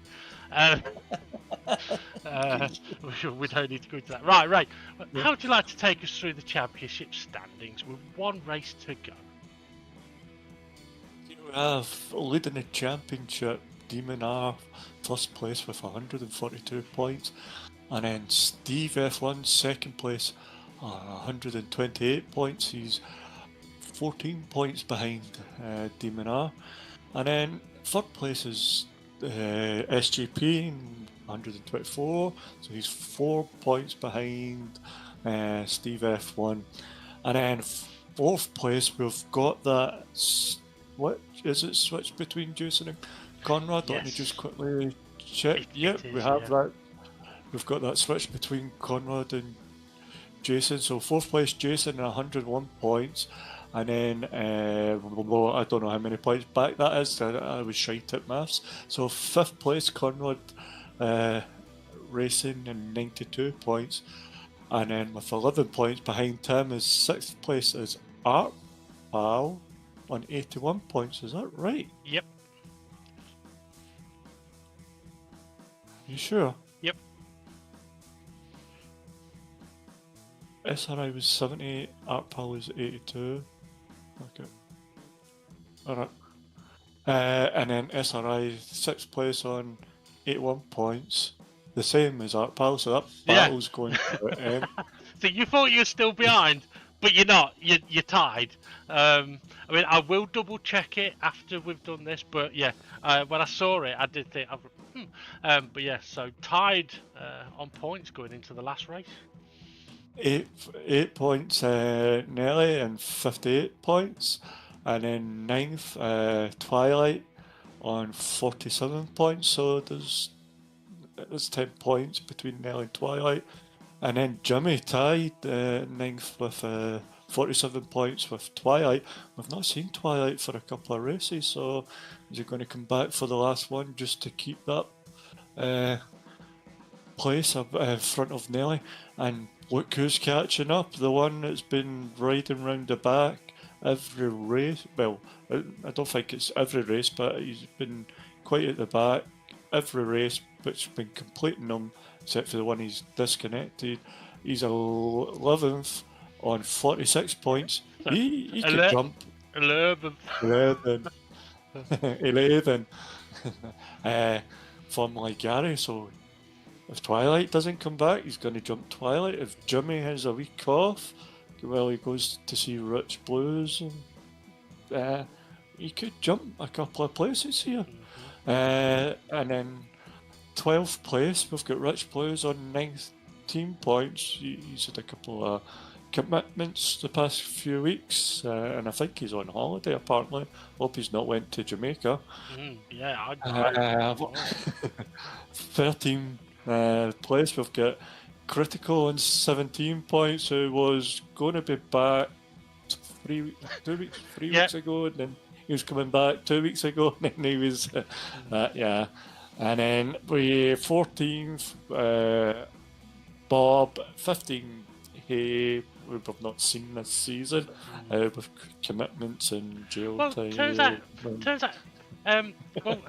We don't need to go into that. Right. Yeah. How would you like to take us through the championship standings with one race to go? We have leading the championship, Demon R, first place with 142 points, and then Steve F1 second place, 128 points. He's 14 points behind Demon R, and then third place is SGP, 124, so he's 4 points behind Steve F1, and then fourth place we've got that. What is it? Switch between Jason and Conrad? Yes. Let me just quickly check. Yep, we have that. We've got that switch between Conrad and Jason. So fourth place Jason, 101 points, and then I don't know how many points back that is. I was shite at maths. So fifth place Conrad Racing and 92 points, and then with 11 points behind him is sixth place is Art Pal on 81 points, is that right? Yep. You sure? Yep. SRI was 78, Artpal was 82. Okay. Alright. And then SRI 6th place on 81 points. The same as Artpal, so that battle's going to end. So you thought you were still behind? But you're not. You're tied. I mean, I will double check it after we've done this. But yeah, when I saw it, I did think. But yeah, so tied on points going into the last race. 8 points, Nelly, and 58 points, and then 9th Twilight on 47 points. So there's 10 points between Nelly and Twilight. And then Jimmy tied 9th with 47 points with Twilight. We've not seen Twilight for a couple of races, so is he going to come back for the last one just to keep that place up in front of Nelly? And look who's catching up, the one that's been riding round the back every race. Well, I don't think it's every race, but he's been quite at the back every race, which has been completing them, except for the one he's disconnected. He's 11th on 46 points. He could jump. 11. 11. From like Gary, so if Twilight doesn't come back, he's going to jump Twilight. If Jimmy has a week off, well, he goes to see Rich Blues, and he could jump a couple of places here. And then 12th place, we've got Rich Blues on 19 points. He's had a couple of commitments the past few weeks, and I think he's on holiday apparently. Hope he's not went to Jamaica. Yeah, 13 place. We've got Critical on 17 points, who was going to be back 3 weeks ago, and then he was coming back 2 weeks ago, and then he was, yeah. And then we 14th, Bob, 15, Hay, we've not seen this season, with commitments and jail time. Turns out, well,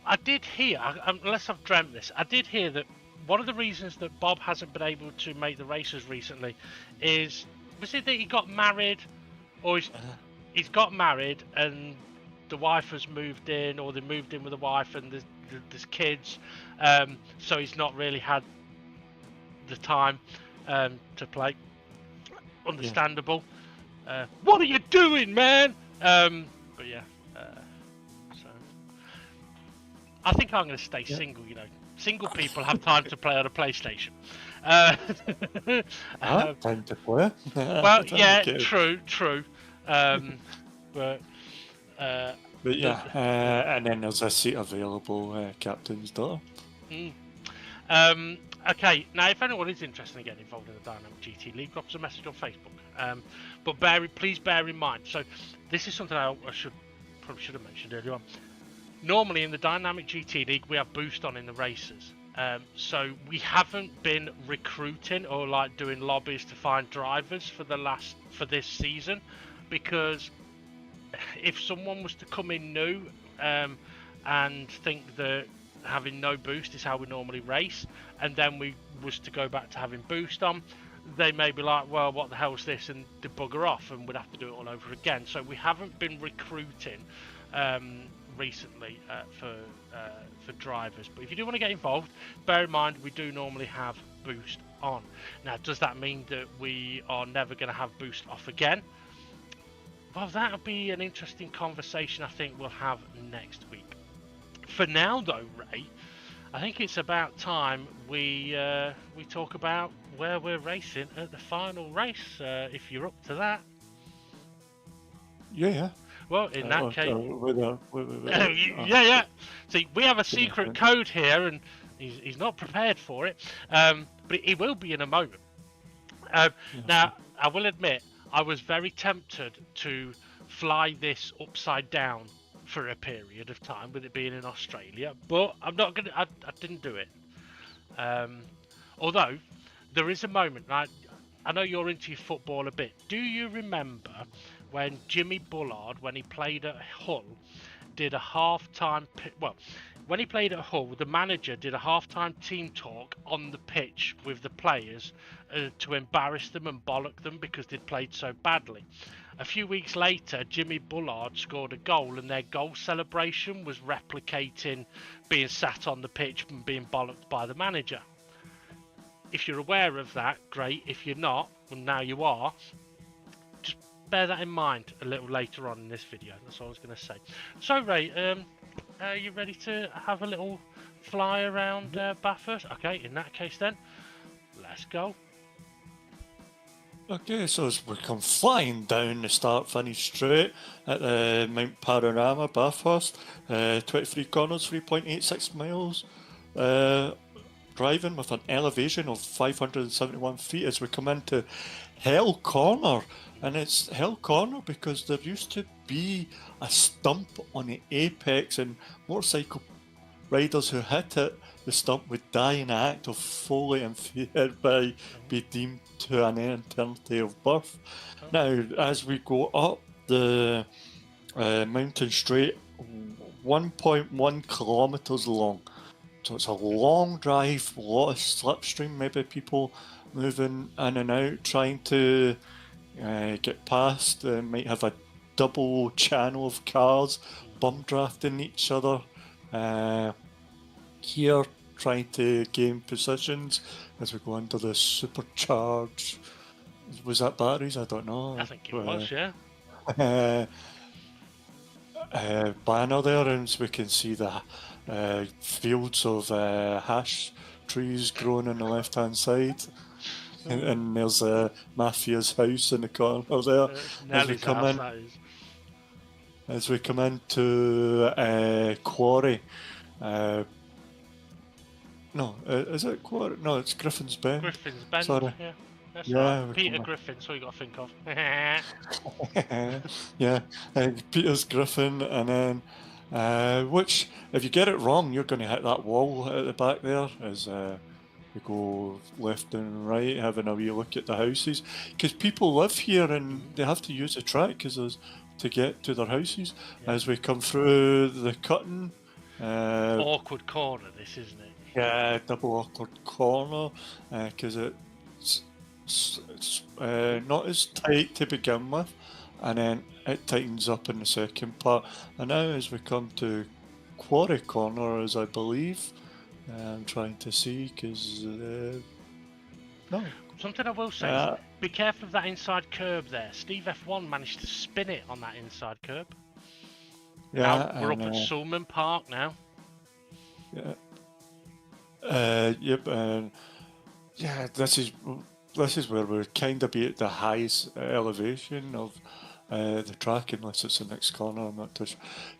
I did hear, unless I've dreamt this, I did hear that one of the reasons that Bob hasn't been able to make the races recently is, was it that he got married, or he's got married and the wife has moved in, or they moved in with the wife and there's kids, so he's not really had the time to play. Understandable. What are you doing, man? But yeah, so I think I'm going to stay single. You know, single people have time to play on a PlayStation. Time to play. Well, yeah, true. But yeah, and then there's a seat available, Captain's Daughter. Okay, now if anyone is interested in getting involved in the Dynamic GT League, drop us a message on Facebook. But please bear in mind, so this is something I probably should have mentioned earlier on. Normally in the Dynamic GT League, we have boost on in the races. So we haven't been recruiting or like doing lobbies to find drivers for this season, because if someone was to come in new and think that having no boost is how we normally race, and then we was to go back to having boost on, they may be like, well, what the hell's this, and they bugger off, and we'd have to do it all over again. So we haven't been recruiting recently for drivers. But if you do want to get involved, bear in mind we do normally have boost on. Now, does that mean that we are never going to have boost off again? Well, that'll be an interesting conversation I think we'll have next week. For now, though, Ray, I think it's about time we talk about where we're racing at the final race, if you're up to that. Yeah. Well, in that case... yeah. Yeah. See, we have a secret code here, and he's not prepared for it, but he will be in a moment. Now, I will admit, I was very tempted to fly this upside down for a period of time, with it being in Australia, but I'm not gonna. I didn't do it. Although there is a moment. I know you're into your football a bit. Do you remember when Jimmy Bullard, when he played at Hull, did a half-time? When he played at Hull, the manager did a half-time team talk on the pitch with the players to embarrass them and bollock them because they'd played so badly. A few weeks later, Jimmy Bullard scored a goal, and their goal celebration was replicating being sat on the pitch and being bollocked by the manager. If you're aware of that, great. If you're not, well, now you are. Just bear that in mind a little later on in this video. That's all I was going to say. So, Ray, are you ready to have a little fly around Bathurst? Okay, in that case then, let's go. Okay, so as we come flying down the start-finish straight at the Mount Panorama, Bathurst, 23 corners, 3.86 miles, driving with an elevation of 571 feet as we come into Hell Corner. And it's Hell Corner because there used to be a stump on the apex, and motorcycle riders who hit it, the stump would die in the act of falling and thereby be deemed to an eternity of birth. Now, as we go up the mountain straight, 1.1 kilometres long. So it's a long drive, a lot of slipstream, maybe people moving in and out, trying to get past. Might have a double channel of cars bum drafting each other. Here, trying to gain positions as we go under the supercharged. Was that batteries? I don't know. I think it was, yeah. Banner there, and so we can see the fields of hash trees growing on the left hand side. and there's a Mafia's house in the corner there. It's As we Nelly's come house, in, that is. as we come into Quarry. No, is it Quarry? No, it's Griffin's Bend. Griffin's Bend, Sorry. yeah. That's Yeah, right. we Peter come Griffin, so you got to think of. yeah, Peter's Griffin, and then which, if you get it wrong, you're going to hit that wall at the back there as we go left and right, having a wee look at the houses, because people live here and they have to use the track to get to their houses. Yeah. As we come through the cutting, Awkward corner, this, isn't it? yeah, double awkward corner, because it's not as tight to begin with, and then it tightens up in the second part. And now as we come to Quarry Corner, as I believe, I'm trying to see, because no. Something I will say is, be careful of that inside curb there. Steve F1 managed to spin it on that inside curb. Yeah, now we're up at Sulman Park now. Yeah. Yep. Yeah, this is where we're kind of be at the highest elevation of the track, unless it's the next corner. I'm not too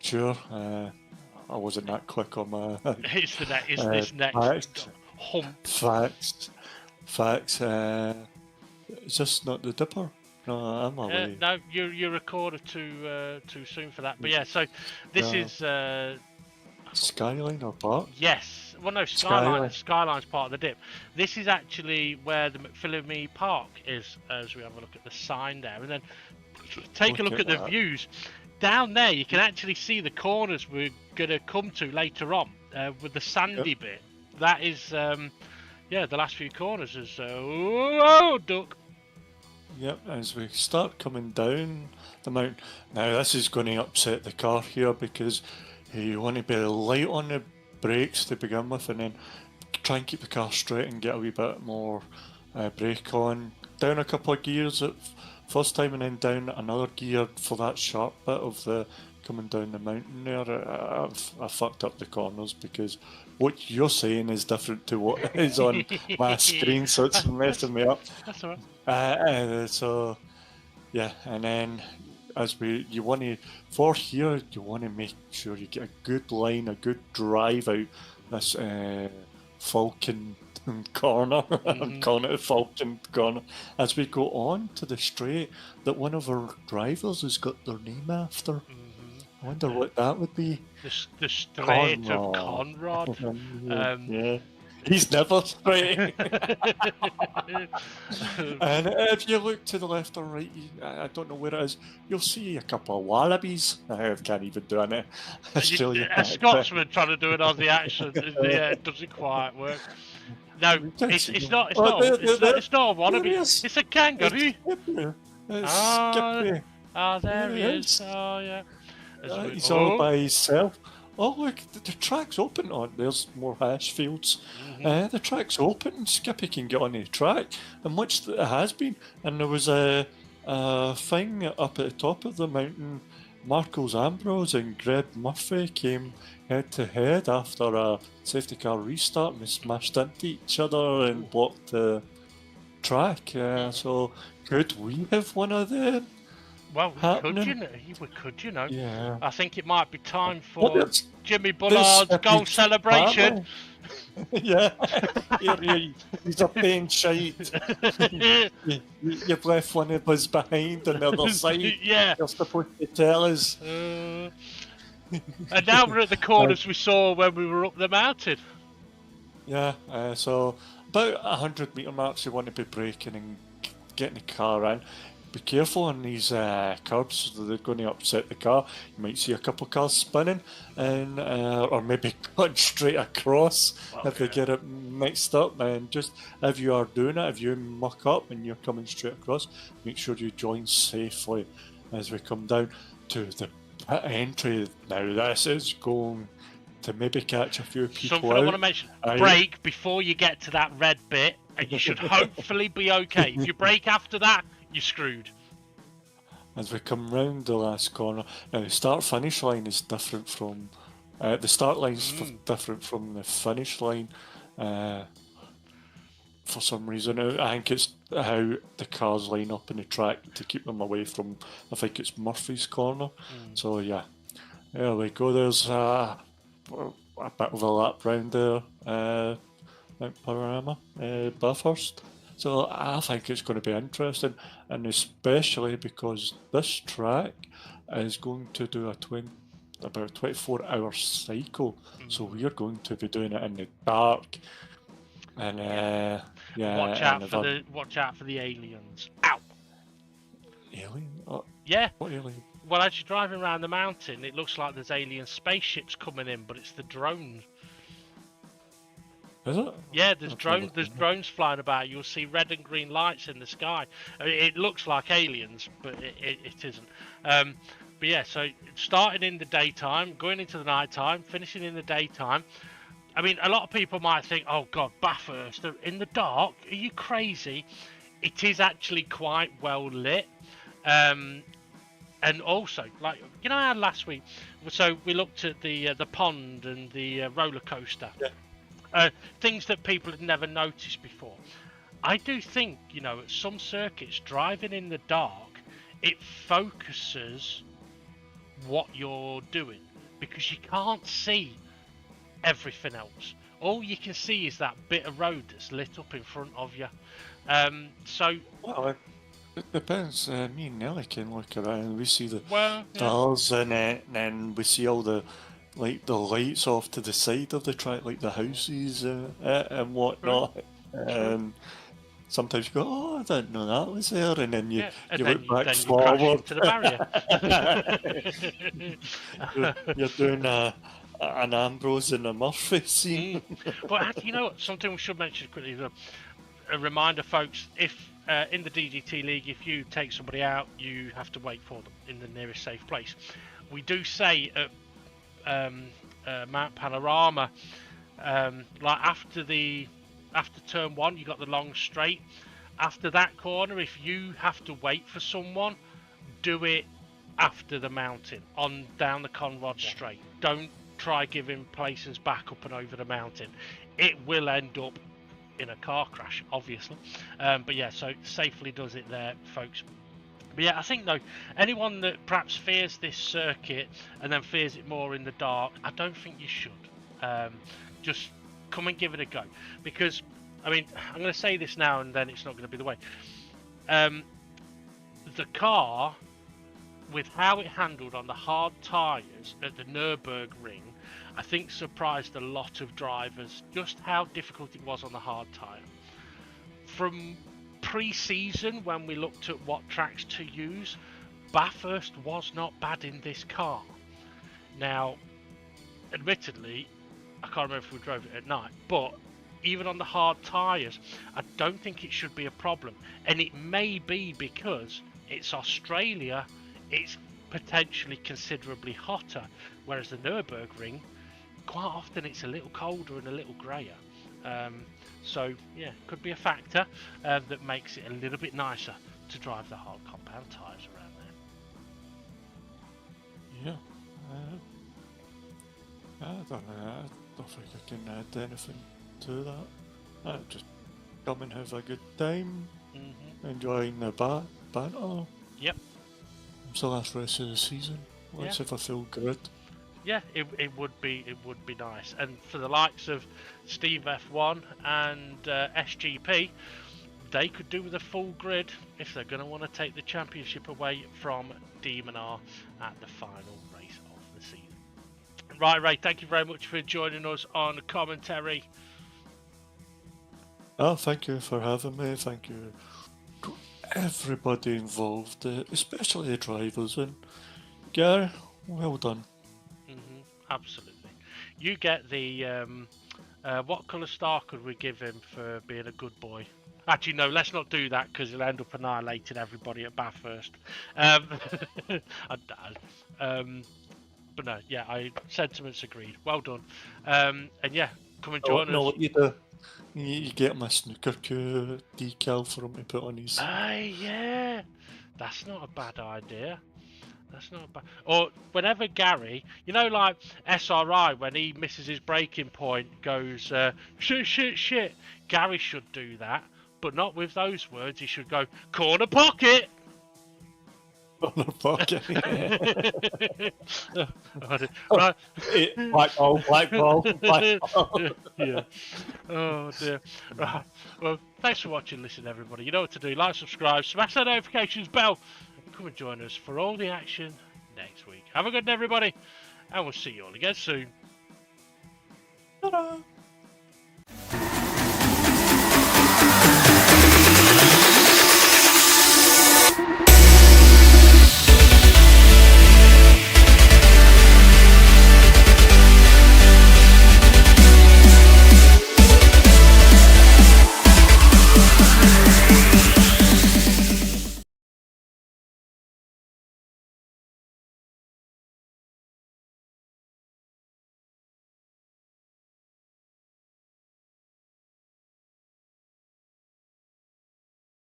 sure. I wasn't that quick on my. It's this next hump. Facts. It's just not the dipper. No, I'm away. No, you're a quarter too soon for that. But yeah, so this is Skyline or Park? Yes. Well, no, Skyline's part of the dip. This is actually where the McPhillamy Park is, as we have a look at the sign there. And then take a look at the views. Down there, you can actually see the corners we're going to come to later on with the sandy bit. That is, the last few corners is, duck. Yep, as we start coming down the mountain. Now, this is going to upset the car here because you want to be light on the brakes to begin with, and then try and keep the car straight and get a wee bit more brake on. Down a couple of gears at first time, and then down another gear for that sharp bit of the coming down the mountain there. I fucked up the corners because what you're saying is different to what is on my screen, so it's messing me up. That's alright. So yeah, and then you want to make sure you get a good line, a good drive out this Falcon corner. I'm calling it a Falcon corner. As we go on to the straight that one of our drivers has got their name after. I wonder what that would be. The straight of Conrad. Yeah. He's never straight. And if you look to the left or right, I don't know where it is, you'll see a couple of wallabies. I can't even do it. A Scotsman trying to do an Aussie accent, it doesn't quite work. No, it's not a wallaby. It's a kangaroo. Skippy. There he is. Oh, yeah. He's all by himself. Oh, look, the track's open. Oh, there's more hash fields. The track's open. Skippy can get on the track, and much it has been. And there was a thing up at the top of the mountain. Marcos Ambrose and Greg Murphy came head to head after a safety car restart. They smashed into each other and blocked the track. So could we have one of them? Well, we could, you know. Yeah. I think it might be time for Jimmy Bullard's goal celebration. Yeah. He's a pain shite. You've left one of us behind on the other side. Yeah. You're supposed to tell us. And now we're at the corners we saw when we were up the mountain. Yeah, so about 100 metre marks you want to be braking and getting the car in. Be careful on these curbs, they're going to upset the car. You might see a couple of cars spinning, and or maybe going straight across if they get it mixed up. And just if you are doing it, if you muck up and you're coming straight across, make sure you join safely as we come down to the pit entry. Now this is going to maybe catch a few people Something out. I want to mention, brake before you get to that red bit, and you should hopefully be okay. If you brake after that, you're screwed. As we come round the last corner, now the start-finish line is different from the start line's different from the finish line. for some reason. I think it's how the cars line up in the track to keep them away from, I think it's Murphy's Corner. So yeah, there we go. There's a bit of a lap round there, Mount Panorama, Bathurst. So I think it's going to be interesting, and especially because this track is going to do about a 24-hour cycle. So we are going to be doing it in the dark. And yeah, watch out for the aliens. Ow! Alien? Oh, Yeah. what alien? Well, as you're driving around the mountain, it looks like there's alien spaceships coming in, but it's the drones. Is it? Yeah, there's drones flying about. You'll see red and green lights in the sky. I mean, it looks like aliens, but it isn't. But yeah, so starting in the daytime, going into the nighttime, finishing in the daytime. I mean, a lot of people might think, oh God, Bathurst in the dark? Are you crazy? It is actually quite well lit. And also, like, you know how last week, so we looked at the pond and the roller coaster. Yeah. Things that people had never noticed before. I do think, you know, at some circuits, driving in the dark, it focuses what you're doing because you can't see everything else. All you can see is that bit of road that's lit up in front of you. Well, it depends. Me and Nelly can look around. We see the yeah. stars in it, and then we see all the lights off to the side of the track, like the houses and whatnot. Sometimes you go, oh, I didn't know that was there, and then you look back forward. You crash into the barrier. You're doing an Ambrose and a Murphy scene. But you know what? Something we should mention quickly. A reminder, folks, if in the DGT League, if you take somebody out, you have to wait for them in the nearest safe place. We do say at Mount Panorama, like after turn 1, you got the long straight. After that corner, if you have to wait for someone, do it after the mountain, on down the Conrod straight. Don't try giving places back up and over the mountain. It will end up in a car crash, obviously. But yeah, so safely does it there, folks. But yeah, I think though, anyone that perhaps fears this circuit and then fears it more in the dark, I don't think you should. Just come and give it a go, because I mean, I'm going to say this now and then it's not going to be the way. The car, with how it handled on the hard tyres at the Nurburgring, I think surprised a lot of drivers just how difficult it was on the hard tyre. From pre-season, when we looked at what tracks to use, Bathurst was not bad in this car. Now, admittedly, I can't remember if we drove it at night, but even on the hard tyres, I don't think it should be a problem. And it may be because it's Australia, it's potentially considerably hotter, whereas the Nurburgring, quite often it's a little colder and a little greyer. So yeah, could be a factor that makes it a little bit nicer to drive the hard compound tyres around there. Yeah, I don't know. I don't think I can add anything to that. Just come and have a good time, enjoying the banter. Yep. It's the last race of the season. Let's have a full grid. Yeah, it would be nice, and for the likes of Steve F1 and SGP, they could do with a full grid if they're going to want to take the championship away from Demon R at the final race of the season. Right, Ray, thank you very much for joining us on commentary. Oh, thank you for having me. Thank you to everybody involved, especially the drivers, and Gary, well done. Absolutely. You get the what colour star could we give him for being a good boy? Actually, no, let's not do that because he'll end up annihilating everybody at Bathurst. But no, yeah, sentiments agreed. Well done. And yeah, come and join us. What you do? You get him a snooker cue decal for him to put on his. Yeah, that's not a bad idea. That's not bad. Or whenever Gary, you know, like SRI, when he misses his breaking point, goes, shit, shit, shit. Gary should do that, but not with those words. He should go, corner pocket! On the pocket. Right. Black ball, black ball, black ball. Yeah. Oh dear. Right. Well, thanks for watching, listen, everybody. You know what to do. Like, subscribe, smash that notifications bell, and come and join us for all the action next week. Have a good day, everybody, and we'll see you all again soon. Ta-da!